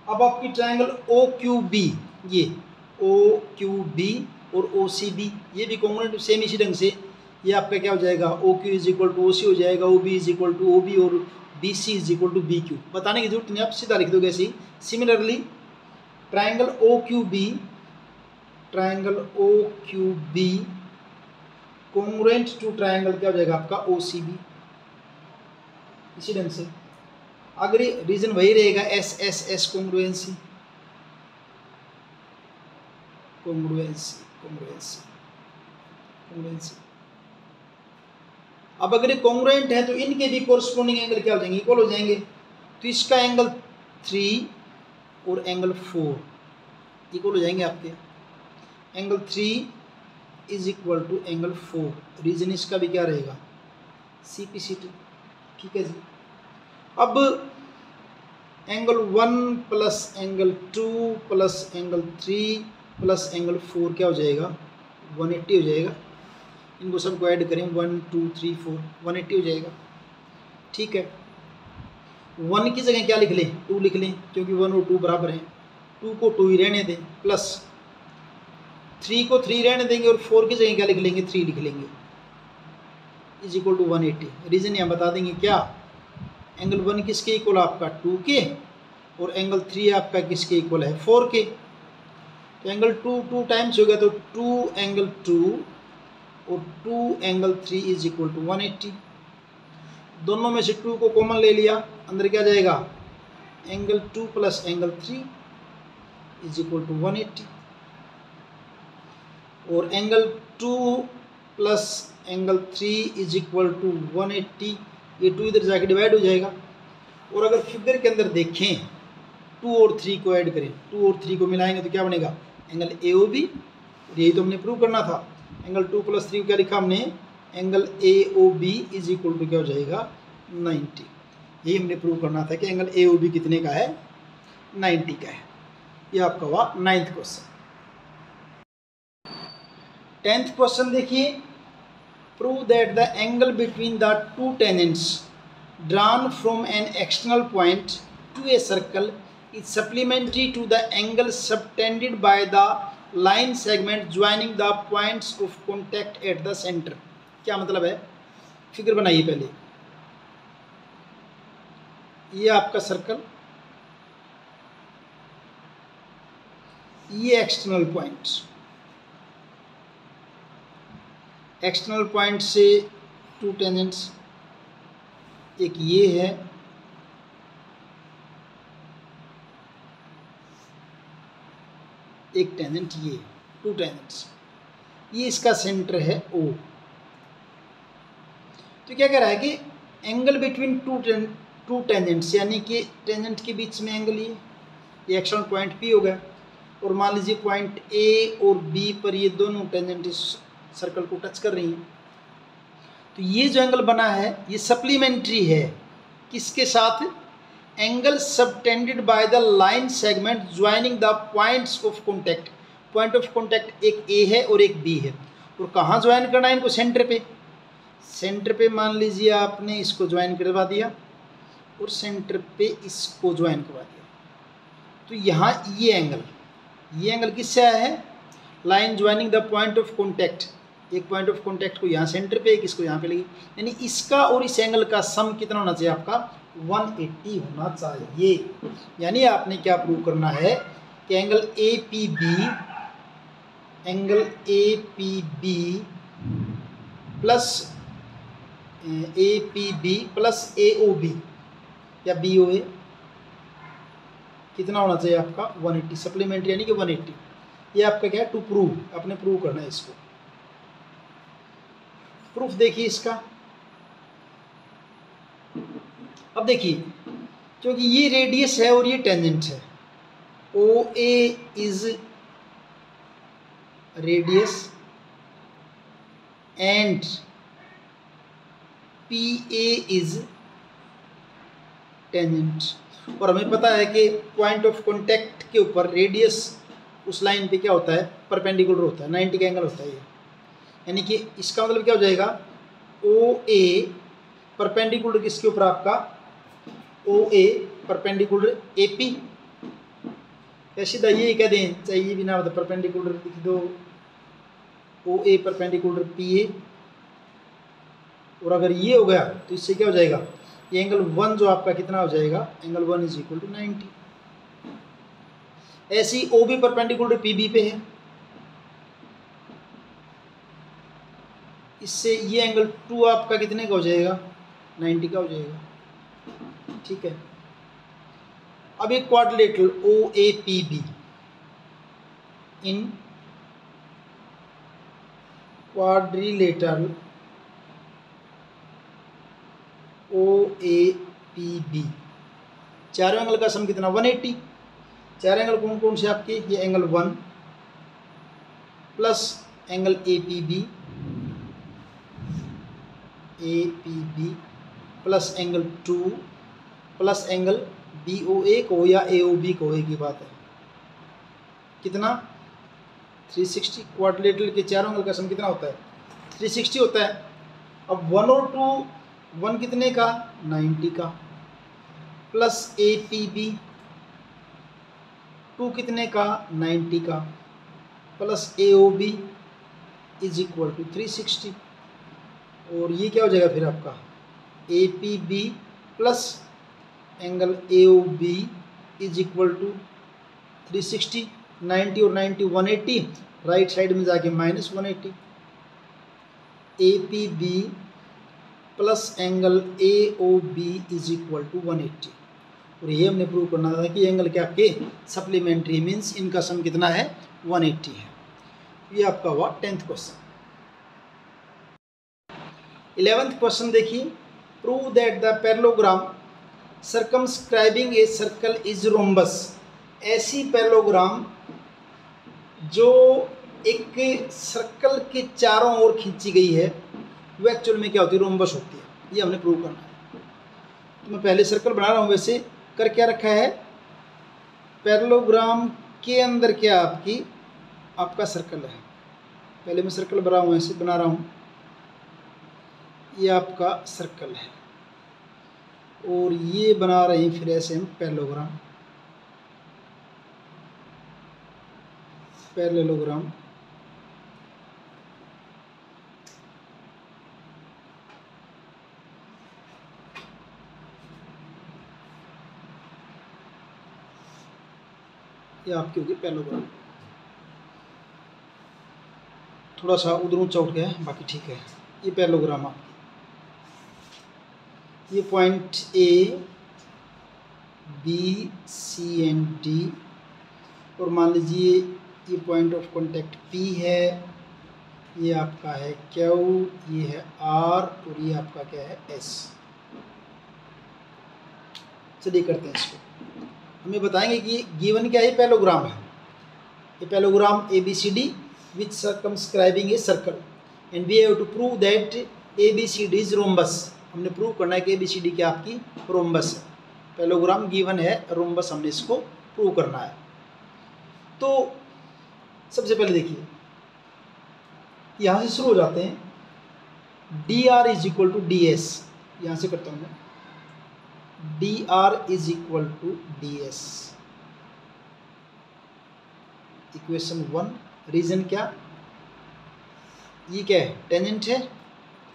अब आपकी ट्रायंगल OQB, ये OQB और OCB, ये भी कॉन्ग्रुएंट सेम इसी ढंग से, ये आपका क्या हो जाएगा, OQ is equal to OC हो जाएगा, OB is equal to OB और BC is equal to BQ। बताने की जरूरत नहीं, आप सीधा लिख दोगे ऐसे ही। Similarly triangle OQB congruent to triangle क्या हो जाएगा आपका OCB, इसी ढंग से। अगर रीजन वही रहेगा SSS कॉन्ग्रुएंसी। अब अगर ये कॉन्ग्रुएंट है तो इनके भी कोरस्पोंडिंग एंगल क्या हो जाएंगे, इक्वल हो जाएंगे। तो इसका एंगल 3 और एंगल 4 इक्वल हो जाएंगे आपके। Angle 3 is equal to angle 4, reason इसका भी क्या रहेगा, CPCT। ठीक है जी, अब angle 1 plus angle 2 plus angle 3 plus angle 4 क्या हो जाएगा, 180 हो जाएगा। इनको सबको ऐड करें, 1 2 3 4, 180 हो जाएगा। ठीक है, 1 की जगह क्या लिख लें, 2 लिख लें, क्योंकि 1 और 2 बराबर हैं। 2 को 2 ही रहने दें, प्लस 3 को 3 रहने देंगे, और 4 की जगह क्या लिख लेंगे, 3 लिख लेंगे। Is equal to 180। रीज़न यहाँ बता देंगे क्या, एंगल 1 किसके इक्वल आपका 2 के, और एंगल 3 आपका किसके इक्वल है 4 के। तो एंगल 2 टाइम्स हो गया, तो 2 एंगल 2 और 2 एंगल 3 इज इक्वल टू 180। दोनों में से 2 को कॉमन ले लिया, अंदर क्या जाएगा, angle 2 plus angle 3 is equal to 180, और angle 2 plus angle 3 is equal to 180। ये 2 इधर जाके डिवाइड हो जाएगा। और अगर फिगर के अंदर देखें 2 और 3 को ऐड करें, 2 और 3 को मिलाएंगे तो क्या बनेगा, एंगल AOB। यही तो हमने प्रूव करना था। एंगल 2 प्लस 3 को क्या लिखा हमने, angle AOB is equal to क्या हो जाएगा 90। यही हमने प्रूव करना था कि एंगल AOB कितने का है, 90 का है। ये आपका हुआ 9th क्वेश्चन। 10th क्वेश्चन देखिए, prove that the angle between the two tangents drawn from an external point to a circle is supplementary to the angle subtended by the line segment joining the points of contact at the center। क्या मतलब है, figure बनाइए पहले। ये आपका circle, ये external point, external point से to tangents, एक ये है, एक टेंजेंट ये, टू टेंजेंट्स, ये इसका सेंटर है O। तो क्या कह रहा है कि एंगल बिटवीन टू टेंजेंट्स, यानी कि टेंजेंट के बीच में एंगल ये एक्सटर्नल पॉइंट P हो गया, और मान लीजिए पॉइंट A और B पर ये दोनों टेंजेंट इस सर्कल को टच कर रही हैं। तो ये जो एंगल बना है ये सप्लीमेंट्री है, किसके साथ, angle subtended by the line segment joining the points of contact. Point of contact एक A है और एक B है, और कहाँ ज्वाइन करना है इनको, सेंटर पे। सेंटर पे मान लीजिए आपने इसको ज्वाइन करवा दिया और सेंटर पे इसको ज्वाइन करवा दिया, तो यहाँ ये एंगल किससे आया है, line joining the point of contact. एक पॉइंट ऑफ कॉन्टैक्ट को यहाँ सेंटर पे, एक इसको यहाँ पे लगी, यानी इसका और इस एंगल का सम कितना होना चाहिए आपका, 180 होना चाहिए। यानी आपने क्या प्रूव करना है कि एंगल APB प्लस AOB या BOA कितना होना चाहिए आपका, 180, सप्लीमेंट्री यानी कि 180। ये आपका क्या है, टू प्रूव, आपने प्रूव करना है इसको। प्रूफ देखिए इसका। अब देखिए, क्योंकि ये रेडियस है और ये टेंजेंट है, OA is radius and PA is tangent, और हमें पता है कि पॉइंट ऑफ कॉन्टैक्ट के ऊपर रेडियस उस लाइन पे क्या होता है, परपेंडिकुलर होता है, 90 का एंगल होता है ये। यानी कि इसका मतलब क्या हो जाएगा, OA परपेंडिकुलर किसके ऊपर आपका, OA परपेंडिकुलर AP, या सीधा ये कह दें, चाहिए बिना मतलब परपेंडिकुलर लिख दो, OA परपेंडिकुलर PA। और अगर ये हो गया तो इससे क्या हो जाएगा, ये एंगल 1 जो आपका कितना हो जाएगा, एंगल 1 इज इक्वल टू 90। ऐसे ही OB परपेंडिकुलर PB पे है, इससे ये एंगल 2 आपका कितने का हो जाएगा, 90 का हो जाएगा। ठीक है, अब एक क्वाड्रिलेटरल OAPB इन क्वाड्रिलेटरल OAPB, चारों एंगल का सम कितना, 180। चार एंगल कौन कौन से आपके, ये angle 1 plus angle APB plus angle 2 plus angle BOA को या AOB को, एक ही बात है, कितना 360। क्वाड्रिलेटरल के चारों एंगल का सम कितना होता है, 360 होता है। अब 1 और 2, 1 कितने का, 90 का, प्लस APB 2 कितने का, 90 का, plus AOB is equal to 360। और ये क्या हो जाएगा फिर आपका A P B plus angle A O B is equal to 360, 90 और 90 180, राइट साइड में जाके minus 180, A P B plus angle A O B is equal to 180। और ये हमने प्रूव करना था कि एंगल के आपके सप्लीमेंट्री मीन्स इनका सम कितना है 180 है। ये आपका हुआ 10th क्वेश्चन। 11th क्वेश्चन देखिए, prove that the parallelogram circumscribing a circle is rhombus. ऐसी पैरेललोग्राम जो एक सर्कल के चारों ओर खींची गई है वो एक्चुअल में क्या होती है, रोम्बस होती है। ये हमने प्रूव करना है। तो मैं पहले सर्कल बना रहा हूँ, वैसे कर क्या रखा है, पैरेललोग्राम के अंदर क्या आपका सर्कल है। पहले मैं सर्कल बना रहा हूँ, ऐसे बना रहा हूँ, ये आपका सर्कल है और ये बना रहे हैं फिर ऐसे हम पैरेललोग्राम। ये आपकी होगी पैरेललोग्राम। थोड़ा सा उधर ऊंचा उठ गया है, बाकी ठीक है। ये पैरेललोग्राम आपकी, ये point A B C and D, और मान लीजिए ये पॉइंट ऑफ कांटेक्ट पी है, ये आपका है क्यू, ये है आर और ये आपका क्या है एस। चलिए करते हैं इसको। हमें बताएंगे कि गिवन क्या है, पैरेललोग्राम है। ये parallelogram A B C D which circumscribing a circle and we have to prove that A B C D is rhombus. हमने प्रूव करना है कि ए बी सी डी क्या आपकी रोम्बस है। पैरेललोग्राम गिवन है रोम्बस, हमने इसको प्रूव करना है। तो सबसे पहले देखिए, यहाँ से शुरू हो जाते हैं। D R is equal to D S, यहाँ से करता हूँ मैं, D R is equal to D S. Equation 1, reason क्या, ये क्या है, टेंजेंट है,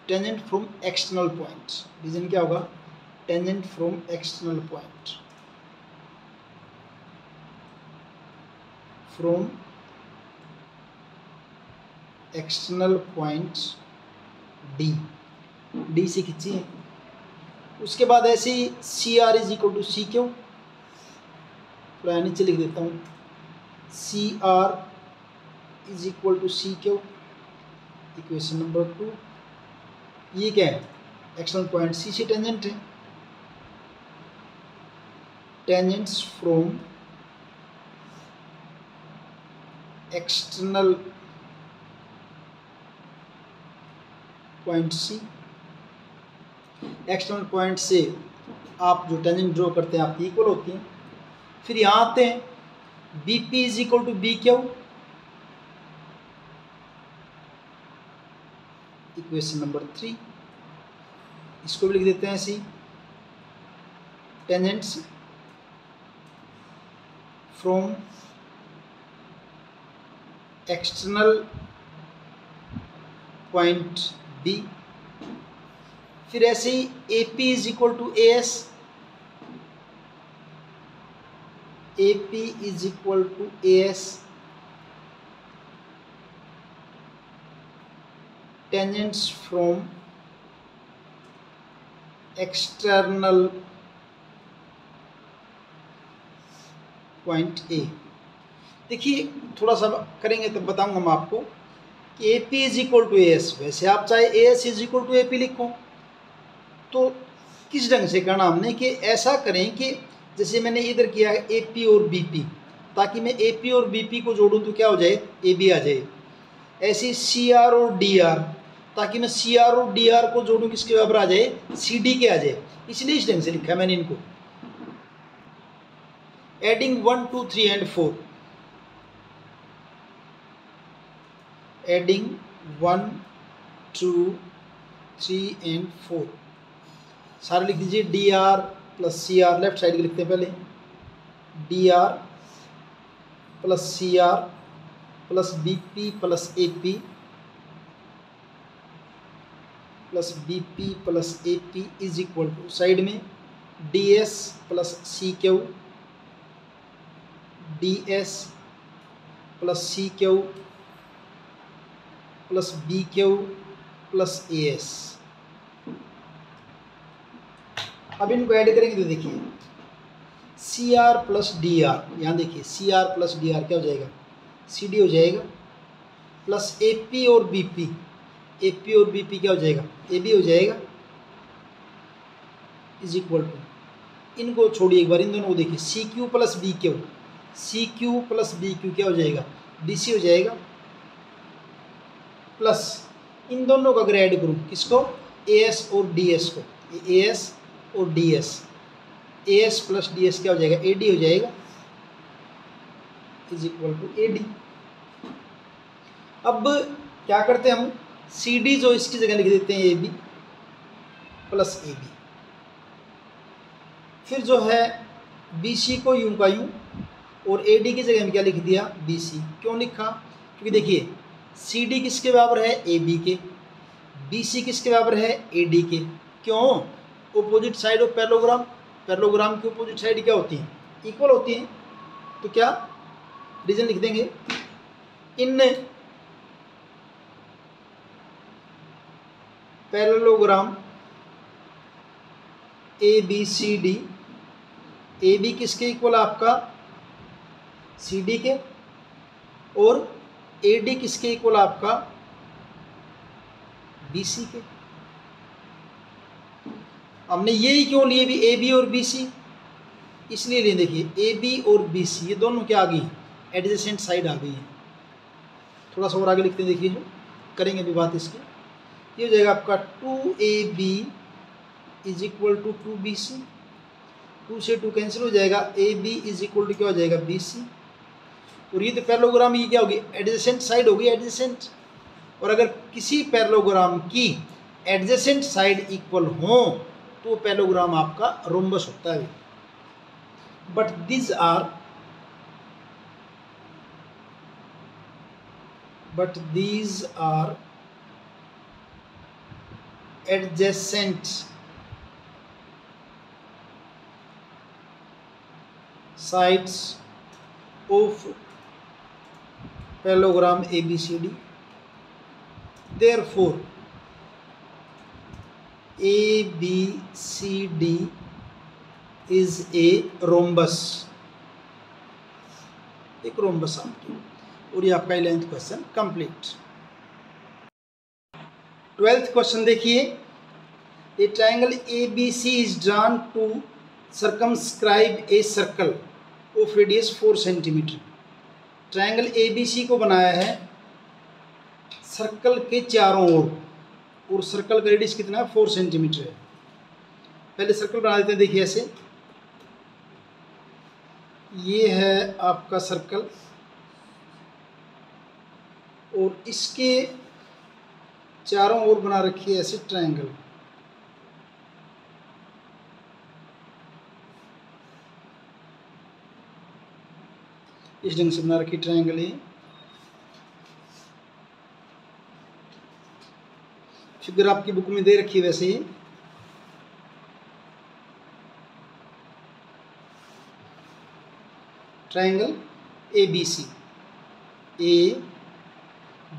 tangent from external point. Reason क्या होगा, tangent from external point, from external point D, D से खींची है। उसके बाद ऐसे ही C R is equal to C Q, थोड़ा नीचे लिख देता हूँ, C R is equal to C Q. Equation number 2, ये क्या है, एक्सटर्नल पॉइंट सी से टेंजेंट है, tangents from external point C. External point से आप जो टेंजेंट ड्रॉ करते हैं आपकी इक्वल होती हैं। फिर यहाँ आते हैं, B P is equal to B Q. Equation number 3, इसको भी लिख देते हैं ऐसे, tangents from external point B. फिर ऐसे ही A P is equal to A S, A P is equal to A S, tangents from external point A. देखिए थोड़ा सा करेंगे तब बताऊंगा मैं आपको कि A P is equal to A S. वैसे आप चाहे A S is equal to A P लिखो, तो किस ढंग से करना हमने कि ऐसा करें कि जैसे मैंने इधर किया है ए पी और बी पी, ताकि मैं ए पी और बी पी को जोड़ूं तो क्या हो जाए, ए बी आ जाए। ऐसे सी आर और डी आर, ताकि मैं सी आर और डी आर को जोड़ूं किसके बराबर आ जाए, सी डी के आ जाए। इसलिए इस ढंग से लिखा है मैंने इनको, एडिंग 1 2 3 एंड 4, एडिंग 1 2 3 एंड 4 सारे लिख दीजिए। D R plus C R, left side के लिखते हैं पहले, D R plus C R plus B P plus A P plus B P plus A P is equal to side में D S plus C Q, D S plus C Q plus B Q plus A S. अब इनको add करेंगे तो देखिए C R plus D R, यहाँ देखिए C R plus D R क्या हो जाएगा, सी डी हो जाएगा, प्लस ए पी और बी पी, ए पी और बी पी क्या हो जाएगा, ए बी हो जाएगा, इज इक्वल टू, इनको छोड़िए एक बार, इन दोनों को देखिए C Q plus B Q, C Q plus B Q क्या हो जाएगा, बी सी हो जाएगा, प्लस इन दोनों को अगर ऐड करूँ किसको, ए एस और डी एस को, ए एस और D S, A S plus D S क्या हो जाएगा, ए डी हो जाएगा, is equal to A D. अब क्या करते हैं हम, सी डी जो इसकी जगह लिख देते हैं A B plus A B, फिर जो है बी सी को यूं का यूं और ए डी की जगह में क्या लिख दिया, बी सी। क्यों लिखा, क्योंकि देखिए सी डी किसके बराबर है, ए बी के, बी सी किसके बराबर है, ए डी के। क्यों, opposite side of parallelogram, parallelogram की अपोजिट साइड क्या होती है, इक्वल होती है। तो क्या रीजन लिख देंगे, इन parallelogram A B C D, A B किसके इक्वल आपका, सी डी के, और ए डी किसके इक्वल आपका, बी सी के। हमने यही क्यों लिए भी, ए बी और बी सी, इसलिए लिए देखिए ए बी और बी सी ये दोनों क्या आ गई, एडजेसेंट साइड आ गई है। थोड़ा सा और आगे लिखते हैं, देखिए जो करेंगे अभी बात इसकी, ये हो जाएगा आपका 2AB is equal to 2BC, 2 से 2 कैंसिल हो जाएगा, AB इज इक्वल टू क्या हो जाएगा, BC। और ये तो पैरेललोग्राम ये क्या होगी, एडजेसेंट साइड होगी, एडजेसेंट। और अगर किसी पैरेललोग्राम की एडजेसेंट साइड इक्वल हो तो पैरेललोग्राम आपका रोम्बस होता है। But these are adjacent sides of parallelogram ABCD. Therefore, ABCD is a rhombus, एक रोम्बस आपकी। और ये आपका 11th question complete. 12th question देखिए, a triangle ABC is drawn to circumscribe a circle of radius 4 centimetre. Triangle ABC को बनाया है circle के चारों ओर, और सर्कल का रेडियस कितना है, 4 सेंटीमीटर है। पहले सर्कल बना देते हैं, देखिए ऐसे, ये है आपका सर्कल और इसके चारों ओर बना रखी है ऐसे ट्रायंगल। इस ढंग से बना रखी ट्रायंगल है। फिगर आपकी बुक में दे रखी है वैसे ही। ट्रायंगल ABC,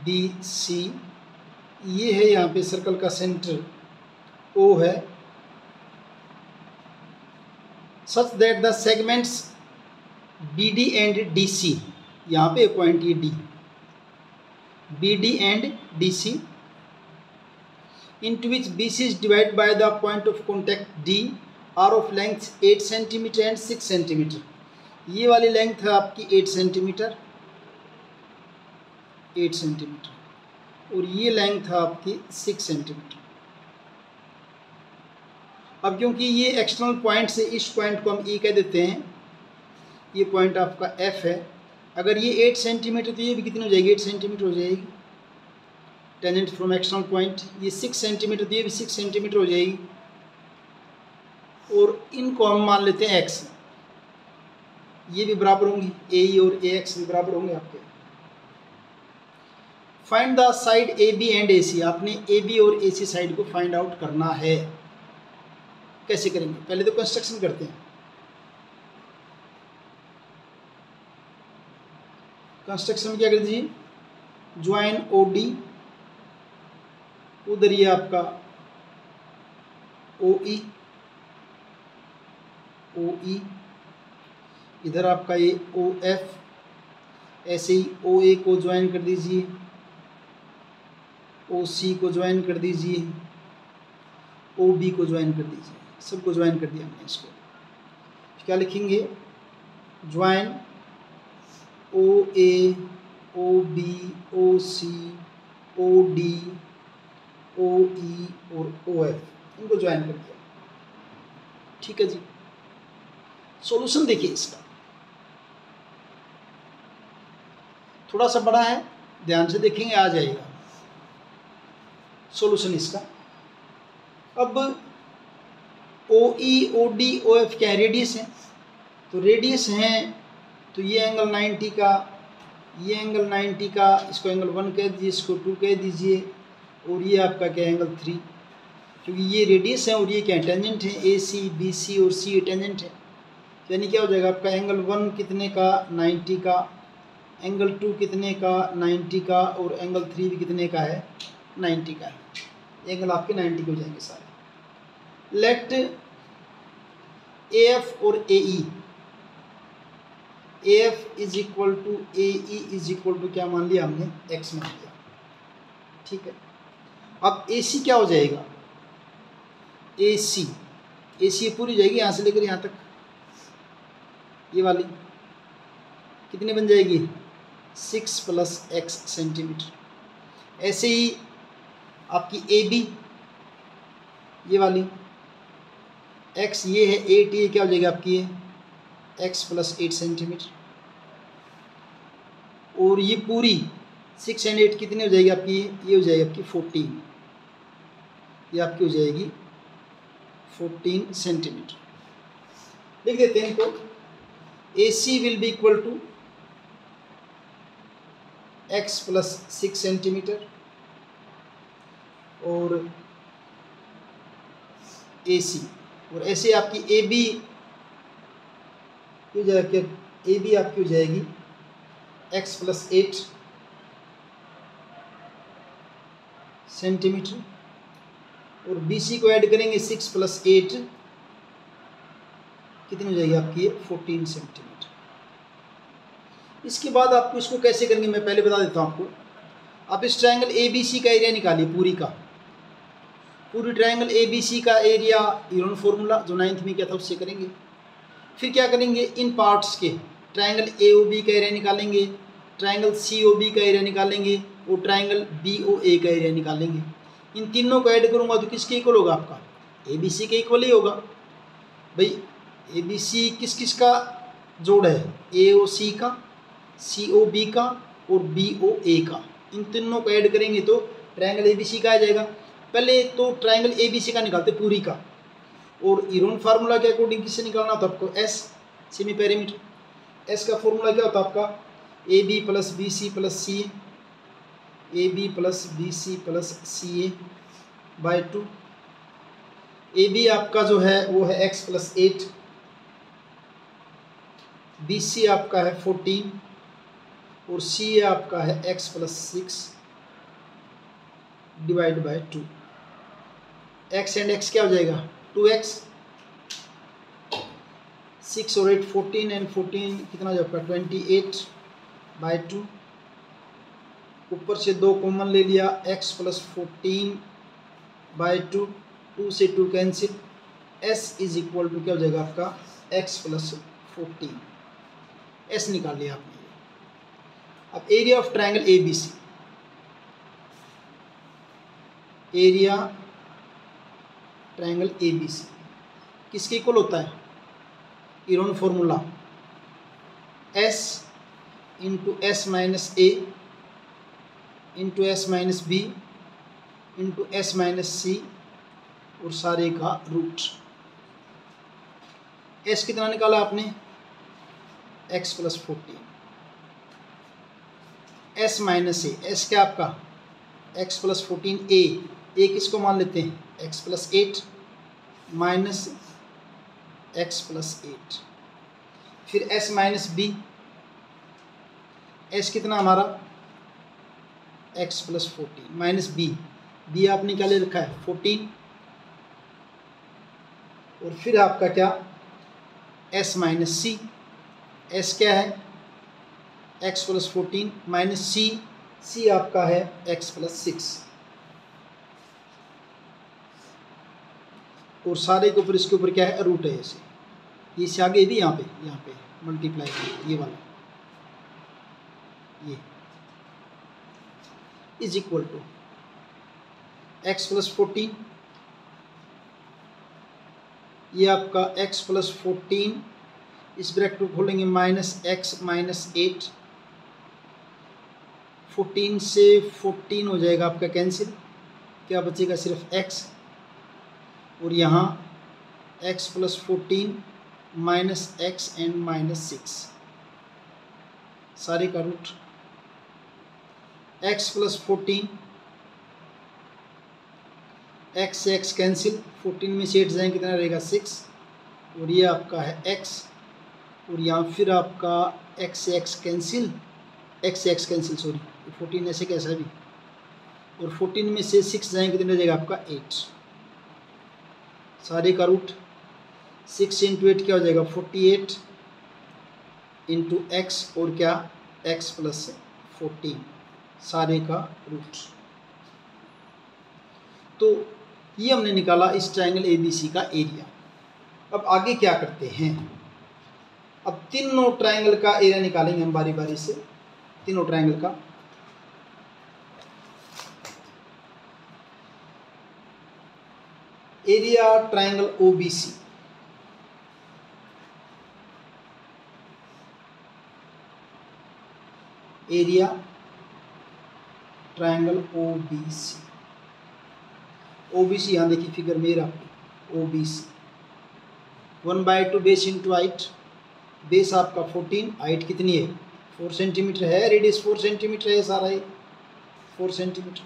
ABC, ये है यहाँ पे सर्कल का सेंटर O है, such that the segments BD and DC, यहाँ पे पॉइंट ये D, BD and DC, into which BC is divided by the point of contact D are of length 8 cm and 6 cm। ये वाली length है आपकी 8 centimetre, 8 centimetre, और ये length है आपकी 6 सेंटीमीटर। अब क्योंकि ये एक्सटर्नल पॉइंट से इस पॉइंट को हम E कह देते हैं, ये पॉइंट आपका F है। अगर ये 8 सेंटीमीटर तो ये भी कितनी हो जाएगी, 8 सेंटीमीटर हो जाएगी टेंजेंट फ्रॉम एक्सटर्नल पॉइंट। ये 6 सेंटीमीटर तो ये भी 6 सेंटीमीटर हो जाएगी, और इनको हम मान लेते हैं x, ये भी बराबर होंगी, AE और AX भी बराबर होंगे आपके। Find the side A B and A C, आपने ए बी और ए सी साइड को फाइंड आउट करना है। कैसे करेंगे, पहले तो कंस्ट्रक्शन करते हैं। कंस्ट्रक्शन में क्या कर दीजिए, ज्वाइन ओ डी, उधर ये आपका ओ ई, इधर आपका ये ओ एफ, ऐसे ही ओ ए को ज्वाइन कर दीजिए, ओ सी को ज्वाइन कर दीजिए, ओ बी को ज्वाइन कर दीजिए, सबको ज्वाइन कर दिया हमने। इसको क्या लिखेंगे, ज्वाइन ओ ए, ओ बी, ओ सी, ओ डी, ओ ई और ओ एफ, इनको ज्वाइन कर दिया। ठीक है जी। सॉल्यूशन देखिए इसका, थोड़ा सा बड़ा है, ध्यान से देखेंगे आ जाएगा सॉल्यूशन इसका। अब ओ ई, ओ डी, ओ एफ क्या है, रेडियस है, तो रेडियस है तो ये एंगल 90 का, ये एंगल 90 का, इसको एंगल 1 कह दीजिए, इसको 2 कह दीजिए, और ये आपका क्या एंगल 3, क्योंकि ये रेडियस है और ये क्या टेंजेंट है, ए सी, बी सी और सी टेंजेंट है। यानी क्या हो जाएगा आपका एंगल 1 कितने का, 90 का, एंगल 2 कितने का, 90 का, और एंगल 3 भी कितने का है, 90 का है। एंगल आपके 90 के हो जाएंगे सारे। लेट ए एफ और A E, A F is equal to A E is equal to क्या मान लिया हमने, एक्स मान लिया। ठीक है। अब ए सी क्या हो जाएगा, ए सी पूरी जाएगी यहाँ से लेकर यहाँ तक, ये वाली कितनी बन जाएगी, 6 + x सेंटीमीटर। ऐसे ही आपकी ए बी, ये वाली x ये है 8, ये क्या हो जाएगी आपकी, ये x + 8 सेंटीमीटर। और ये पूरी 6 और 8 कितनी हो जाएगी आपकी, ये हो जाएगी आपकी 14, ये आपकी हो जाएगी 14 सेंटीमीटर। लिख देते हैं इनको, A C will be equal to x + 6 centimetre और ए सी, और ऐसे आपकी ए बी हो जाएगी, ए बी आपकी हो जाएगी x + 8 सेंटीमीटर, और बी सी को ऐड करेंगे 6 + 8 कितनी हो जाएगी आपकी, ये 14 सेंटीमीटर। इसके बाद आपको इसको कैसे करेंगे मैं पहले बता देता हूँ आपको। आप इस ट्रायंगल ए बी सी का एरिया निकालिए, पूरी का, पूरी ट्रायंगल ए बी सी का एरिया यूरोन फॉर्मूला जो 9th में किया था उससे करेंगे। फिर क्या करेंगे, इन पार्ट्स के ट्रायंगल ए ओ बी का एरिया निकालेंगे, ट्रायंगल सी ओ बी का एरिया निकालेंगे, और ट्रायंगल बी ओ ए का एरिया निकालेंगे। इन तीनों को ऐड करूँगा तो किसके इक्वल होगा, आपका ए बी सी के इक्वल ही होगा। भाई ए बी सी किस किस का जोड़ है, ए ओ सी का, सी ओ बी का और बी ओ ए का। इन तीनों को ऐड करेंगे तो ट्रायंगल ए बी सी का आ जाएगा। पहले तो ट्रायंगल ए बी सी का निकालते पूरी का, और यूरोन फार्मूला के अकॉर्डिंग किससे निकालना था आपको, एस, सेमी पेरीमीटर। एस का फॉर्मूला क्या होता है आपका, A B + B C + C A, A B + B C + C A by 2। A B आपका जो है वो है x + 8, बी सी आपका है 14 और सी ए आपका है x + 6 divide by 2। x and x क्या हो जाएगा, 2x, 6 और 8 14 एंड 14 कितना जो आपका 28 बाई 2। ऊपर से 2 कॉमन ले लिया, x + 14 बाई 2, 2 से 2 cancel, s is equal to क्या हो जाएगा आपका, x + 14, s निकाल लिया आपने। अब area of triangle A B C, area triangle A B C किसके इक्वल होता है, Heron formula s × s - a × s - b × s - c और सारे का रूट। s कितना निकाला आपने, x + 14, एस माइनस एस क्या आपका एक्स प्लस 14 ए किसको मान लेते हैं x plus 8 minus x plus 8। फिर एस माइनस बी, एस कितना हमारा एक्स प्लस 14 माइनस बी आप निकाले रखा है 14, और फिर आपका क्या एस माइनस सी, एस क्या है एक्स प्लस 14 माइनस सी आपका है एक्स प्लस 6, और सारे के ऊपर इसके ऊपर क्या है रूट है ऐसे, ये से आगे भी यहाँ पे मल्टीप्लाई ये वाला ये is equal to X plus 14, ये आपका x प्लस 14 इस ब्रैकेट को खोलेंगे माइनस एक्स माइनस 8, 14 से 14 हो जाएगा आपका कैंसिल, क्या बचेगा सिर्फ x, और यहाँ x plus 14 minus x and minus 6 सारे का रूट, x प्लस 14 x से x कैंसिल, 14 में से 8 जाएंगे कितना रहेगा 6, और ये आपका है x, और यहाँ फिर आपका x से x कैंसिल सॉरी 14 ऐसे कैसा भी, और 14 में से 6 जाएंगे कितना रहेगा आपका 8 सारे का रूट, 6 इंटू 8 क्या हो जाएगा 48 इंटू एक्स, और क्या x प्लस 14 सारे का रूट। तो ये हमने निकाला इस ट्रायंगल ABC का एरिया। अब आगे क्या करते हैं, अब तीनों ट्रायंगल का एरिया निकालेंगे हम बारी बारी से, तीनों ट्रायंगल का। Area triangle OBC, area triangle OBC यहाँ देखिए फिगर में आपकी OBC 1/2 base into height, base आपका 14, हाइट कितनी है 4 सेंटीमीटर है, रेडियस 4 सेंटीमीटर है, सारा ही 4 सेंटीमीटर,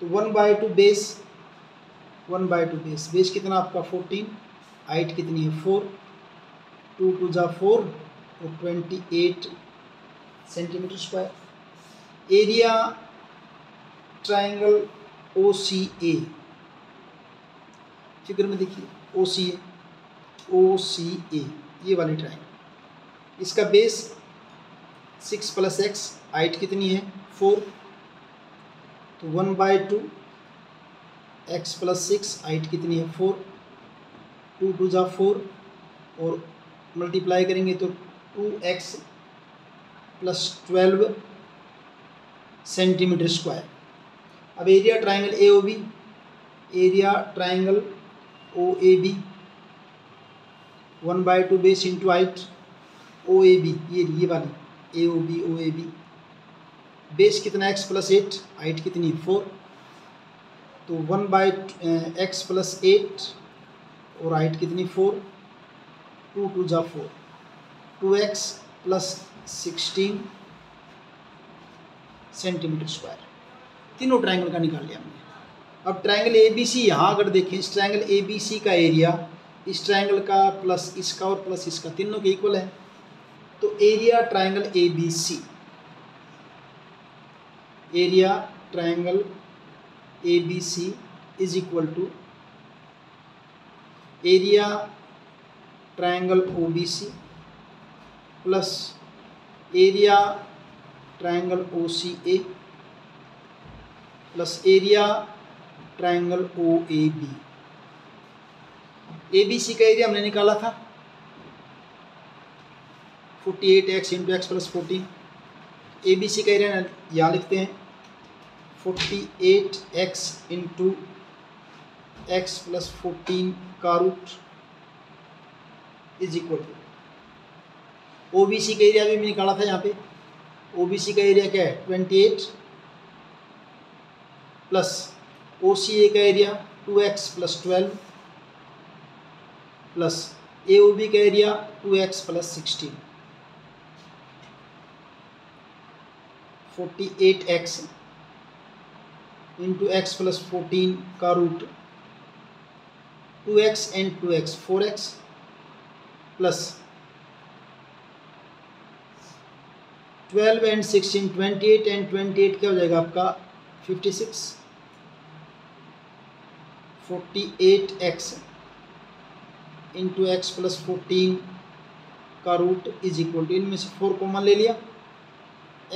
तो 1/2 बेस, बेस कितना आपका 14, हाइट कितनी है 4, 2 2 जा 4 और 28 centimetre square. Area triangle OCA, figure में देखिए OCA ये वाली ट्रायंगल, इसका बेस 6 प्लस एक्स, हाइट कितनी है 4, तो 1/2 एक्स प्लस 6, हाइट कितनी है 4, 2 2 जा 4 और मल्टीप्लाई करेंगे तो 2x प्लस 12 सेंटीमीटर स्क्वायर। अब area triangle AOB, area triangle OAB 1/2 base into height, OAB ये वाली OAB, बेस कितना x प्लस 8, हाइट कितनी 4, तो 1/x प्लस 8 और हाइट कितनी 4, 2 2 जा 4, 2x प्लस 16 सेंटीमीटर स्क्वायर। तीनों ट्रायंगल का निकाल लिया हमने। अब ट्रायंगल ABC यहाँ अगर देखें, इस ट्रायंगल ABC का एरिया इस ट्रायंगल का प्लस इसका और प्लस इसका तीनों के इक्वल है, तो area triangle ABC, area triangle ABC is equal to area triangle OBC plus area triangle OCA plus area triangle OAB। ABC का एरिया हमने निकाला था 48x into X plus 14, ABC का एरिया यहाँ लिखते हैं 48x इंटू एक्स प्लस 14 का root is equal to OBC का एरिया भी हमने निकाला था यहाँ पे, OBC का एरिया क्या है 28 प्लस OCA का area 2x plus 12 plus AOB का area 2x plus 16, 48x into X plus 14 का root 2x and 2x 4x plus 12 and 16 28 and 28 क्या हो जाएगा आपका 56 48x इंटू एक्स प्लस 14 का रूट इज इक्वल टू, इनमें से 4 कॉमन ले लिया,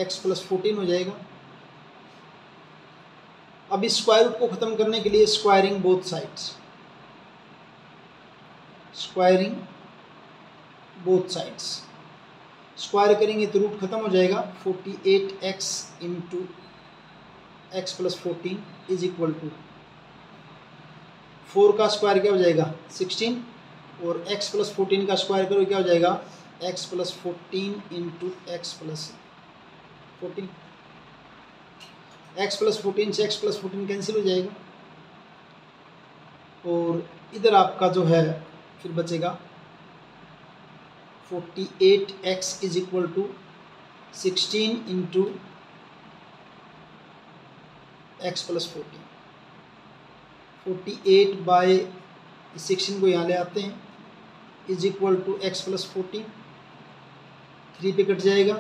x प्लस 14 हो जाएगा। अब इस स्क्वायर रूट को ख़त्म करने के लिए squaring both sides, squaring both sides, square करेंगे तो रूट खत्म हो जाएगा। 48x into X plus 14 is equal to 4 का स्क्वायर क्या हो जाएगा 16, और x प्लस 14 का स्क्वायर करो क्या हो जाएगा x plus 14 into X plus 14, x plus 14 से x प्लस 14 कैंसिल हो जाएगा, और इधर आपका जो है फिर बचेगा 48x is equal to 16 into X plus 14, 48 by 16 को यहाँ ले आते हैं is equal to X plus 14, 3 पे कट जाएगा,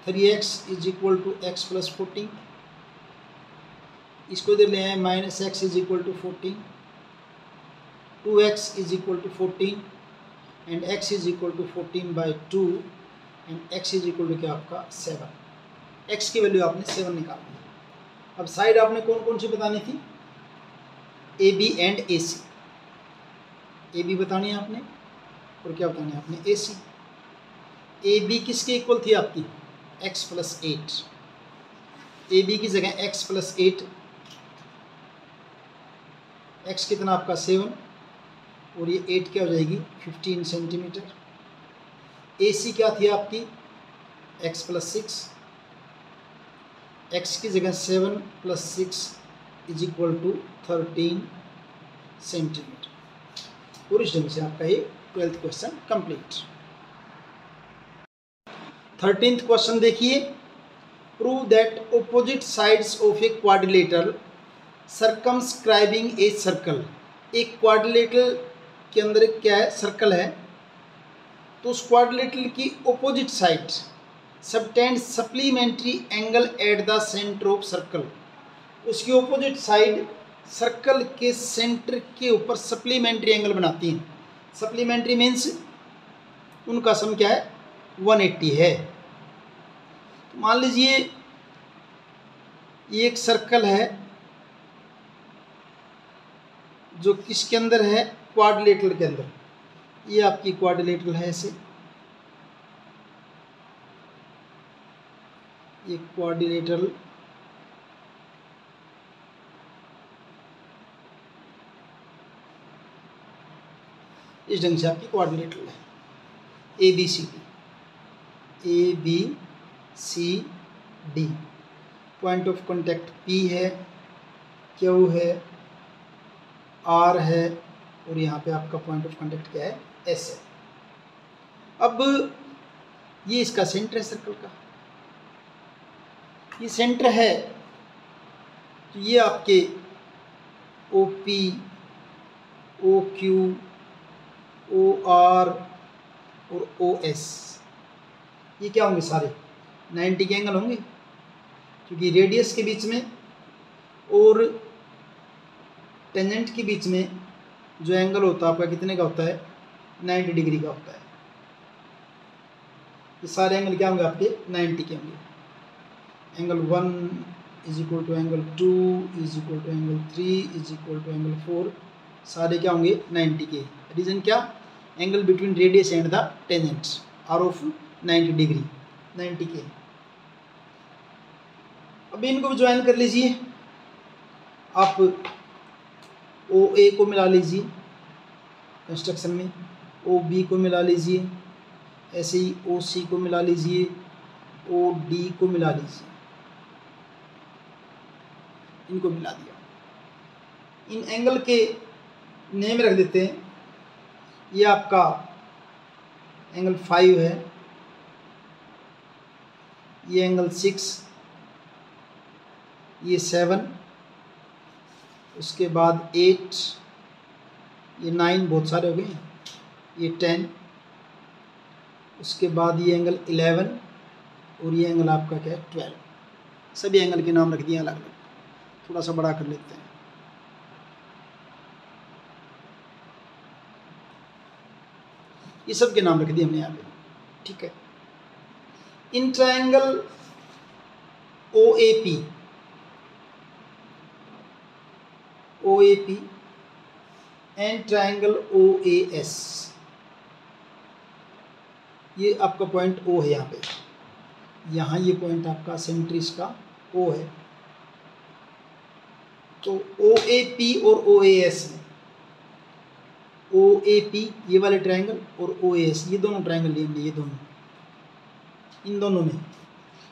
3x is equal to X plus 14, इसको इधर ले आए minus X is equal to 14, 2x is equal to 14 and x is equal to 14 by 2 and x is equal to क्या आपका 7, x की value आपने 7 निकालनी है। अब साइड आपने कौन कौन सी बतानी थी, A B and A C, A B बतानी है आपने और क्या बतानी है आपने ए सी। ए बी किसके इक्वल थी आपकी x प्लस 8, ए बी की जगह x प्लस 8, x कितना आपका 7 और ये 8 क्या हो जाएगी 15 सेंटीमीटर। ए सी क्या थी आपकी x प्लस 6, x की जगह 7 plus 6 is equal to 13 centimetre. और इस ढंग से आपका ये 12th question complete. 13th question देखिए, prove that opposite sides of a quadrilateral circumscribing a circle. एक क्वाड्रिलेटरल के अंदर एक क्या है सर्कल है, तो उस क्वाड्रिलेटरल की opposite side subtend supplementary angle at the centre of circle, उसकी ऑपोजिट साइड सर्कल के सेंटर के ऊपर सप्लीमेंट्री एंगल बनाती हैं। सप्लीमेंट्री मीन्स उनका सम क्या है 180 है। तो मान लीजिए ये एक सर्कल है जो किसके अंदर है क्वाड्रिलेटरल के अंदर, ये आपकी क्वाड्रिलेटरल है ऐसे, ये क्वाड्रिलेटरल इस ढंग से आपकी क्वाड्रिलेटरल है, A B C D, A B C D, point of contact P है, Q है, R है और यहाँ पे आपका पॉइंट ऑफ कांटेक्ट क्या है S है। अब ये इसका सेंटर है सर्कल का, ये सेंटर है, तो ये आपके OP, OQ, OR और OS ये क्या होंगे सारे 90 के एंगल होंगे, क्योंकि रेडियस के बीच में और टेंजेंट के बीच में जो एंगल होता है आपका कितने का होता है 90 डिग्री का होता है। ये सारे एंगल क्या होंगे आपके 90 के होंगे। Angle 1 is equal to angle 2 is equal to angle 3 is equal to angle 4, सारे क्या होंगे 90 के। रीजन क्या, angle between radius and the tangent are of 90 degree, 90 के। अब इनको भी ज्वाइन कर लीजिए, आप OA को मिला लीजिए कंस्ट्रक्शन में, OB को मिला लीजिए, ऐसे ही OC को मिला लीजिए, OD को मिला लीजिए, इनको मिला दिया। इन एंगल के नेम रख देते हैं, ये आपका एंगल 5 है, ये एंगल 6, ये 7, उसके बाद 8, ये 9, बहुत सारे हो गए, ये 10, उसके बाद ये एंगल 11 और ये एंगल आपका क्या है 12। सभी एंगल के नाम रख दिए अलग अलग, थोड़ा सा बड़ा कर लेते हैं। ये सब के नाम रख दिए हमने यहाँ पे, ठीक है। In triangle OAP and triangle OAS, ये आपका पॉइंट O है यहाँ पे, यहाँ ये पॉइंट आपका सेंटर इसका O है। तो OAP और OAS में, OAP ये वाले ट्रायंगल और OAS ये दोनों ट्रायंगल लिए हमने, ये दोनों, इन दोनों में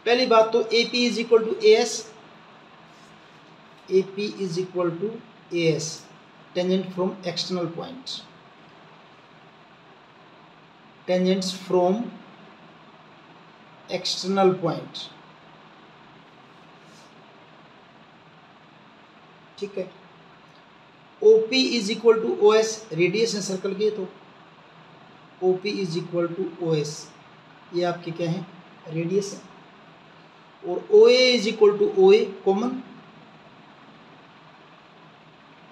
पहली बात तो AP is equal to AS, AP is equal to AS, tangent from external point, tangents from external point, ठीक है। OP is equal to OS, radius है सर्कल के, तो OP is equal to OS, ये आपके क्या है रेडियस है। और OA is equal to OA common,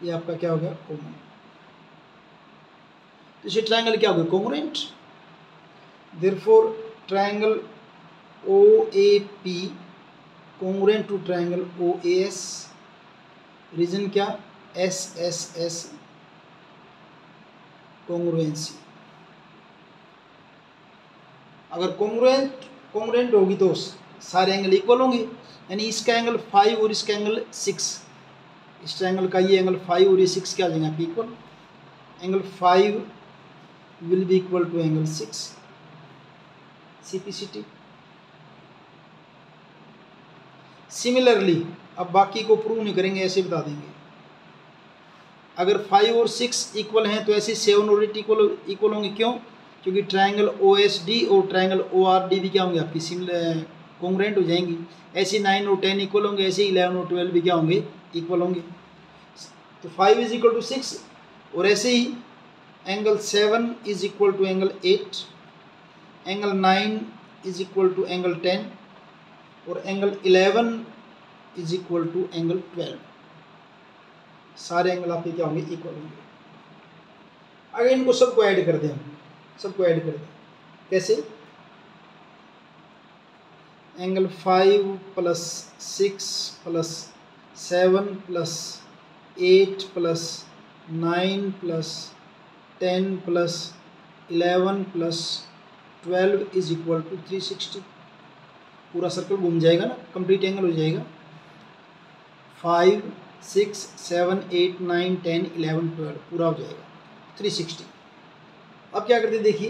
ये आपका क्या हो गया कॉमन। तो ये ट्रायंगल क्या हो गया congruent. Therefore triangle OAP congruent to triangle OAS, reason क्या SSS कॉन्ग्रुएंसी। अगर कॉन्ग्रुएंट होगी तो सारे एंगल इक्वल होंगे, यानी इसका एंगल 5 और इसका एंगल 6, इस ट्रायंगल का ये एंगल 5 और ये 6 क्या आ जाएंगे आपके equal. Angle 5 will be equal to angle 6, CPCT। Similarly अब बाकी को प्रूव नहीं करेंगे, ऐसे बता देंगे। अगर 5 और 6 इक्वल हैं तो ऐसे 7 और 8 इक्वल होंगे, क्यों? क्योंकि ट्रायंगल OSD और ट्रायंगल ORD भी क्या होंगे आपकी सिमिलर कॉन्ग्रुएंट हो जाएंगी। ऐसे 9 और 10 इक्वल होंगे, ऐसे 11 और 12 भी क्या होंगे इक्वल होंगे। तो 5 इज इक्वल टू 6, और ऐसे ही angle 7 is equal to angle 8, angle 9 is equal to angle 10, और angle 11 is equal to angle 12। सारे एंगल आपके क्या होंगे इक्वल होंगे। अगर इनको सबको ऐड कर दें, सबको ऐड कर दें कैसे, angle 5 plus 6 plus 7 plus 8 plus 9 plus 10 plus 11 plus 12 is equal to 360। पूरा सर्कल घूम जाएगा ना, कंप्लीट एंगल हो जाएगा। 5 6 7 8 9 10 11 12 पूरा हो जाएगा 360। अब क्या करते हैं देखिए,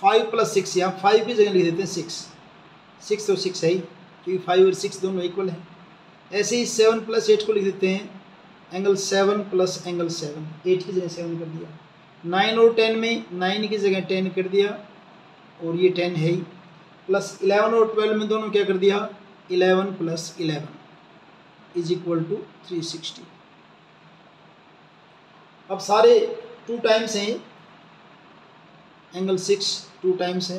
5 प्लस 6, यहाँ 5 की जगह लिख देते हैं 6 तो 6 है ही, क्योंकि 5 और 6 दोनों इक्वल हैं। ऐसे ही 7 प्लस 8 को लिख देते हैं एंगल 7 प्लस एंगल 7, 8 की जगह 7 कर दिया। 9 और 10 में 9 की जगह 10 कर दिया, और ये 10 है ही, प्लस 11 और 12 में दोनों क्या कर दिया 11 प्लस 11 इज इक्वल टू 360। अब सारे 2 टाइम्स हैं, एंगल 6 2 टाइम्स है,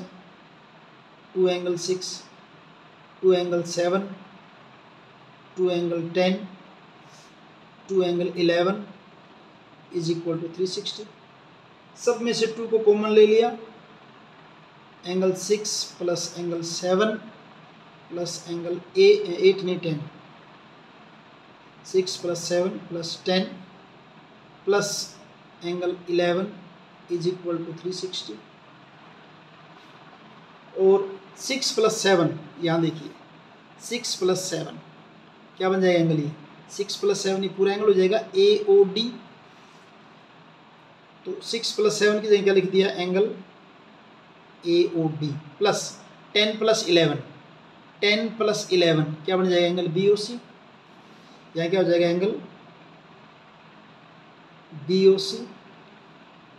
2 angle 6, 2 angle 7, 2 angle 10, 2 angle 11 is equal to 360। सब में से 2 को कॉमन ले लिया, angle 6 plus angle 7 plus angle 8 नहीं 10, 6 plus 7 plus 10 plus angle 11 is equal to 360। और 6 प्लस 7, यहाँ देखिए 6 प्लस 7 क्या बन जाएगा एंगल, ये 6 प्लस 7 ये पूरा एंगल हो जाएगा AOD। तो 6 प्लस 7 की जगह क्या लिख दिया angle AOD, plus 10 plus 11, 10 plus 11 क्या बन जाएगा एंगल BOC। यहाँ क्या हो जाएगा एंगल BOC।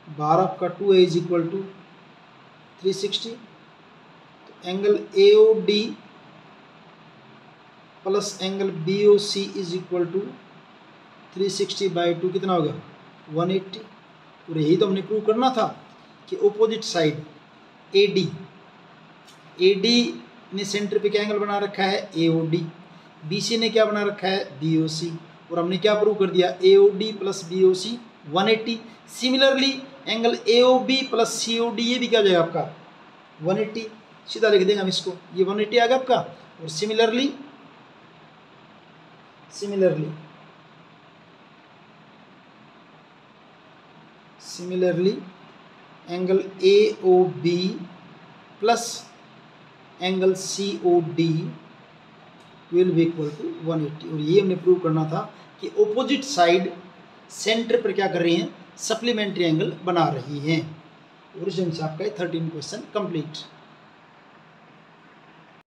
12 का 2 इज इक्वल टू 360। तो angle AOD plus angle BOC is equal to 360/2 कितना हो गया 180। और यही तो हमने प्रूव करना था कि ऑपोजिट साइड AD ने सेंटर पे क्या एंगल बना रखा है AOD, BC ने क्या बना रखा है BOC, और हमने क्या प्रूव कर दिया AOD plus BOC 180। Similarly angle AOB plus COD ये भी क्या हो जाएगा आपका 180, सीधा लिख देंगे हम इसको, ये 180 आ गया आपका। और similarly angle AOB plus angle COD will be equal to 180। और ये हमने प्रूव करना था कि ऑपोजिट साइड सेंटर पर क्या कर रही हैं, सप्लीमेंट्री एंगल बना रही हैं। और इस से आपका 13 क्वेश्चन कंप्लीट।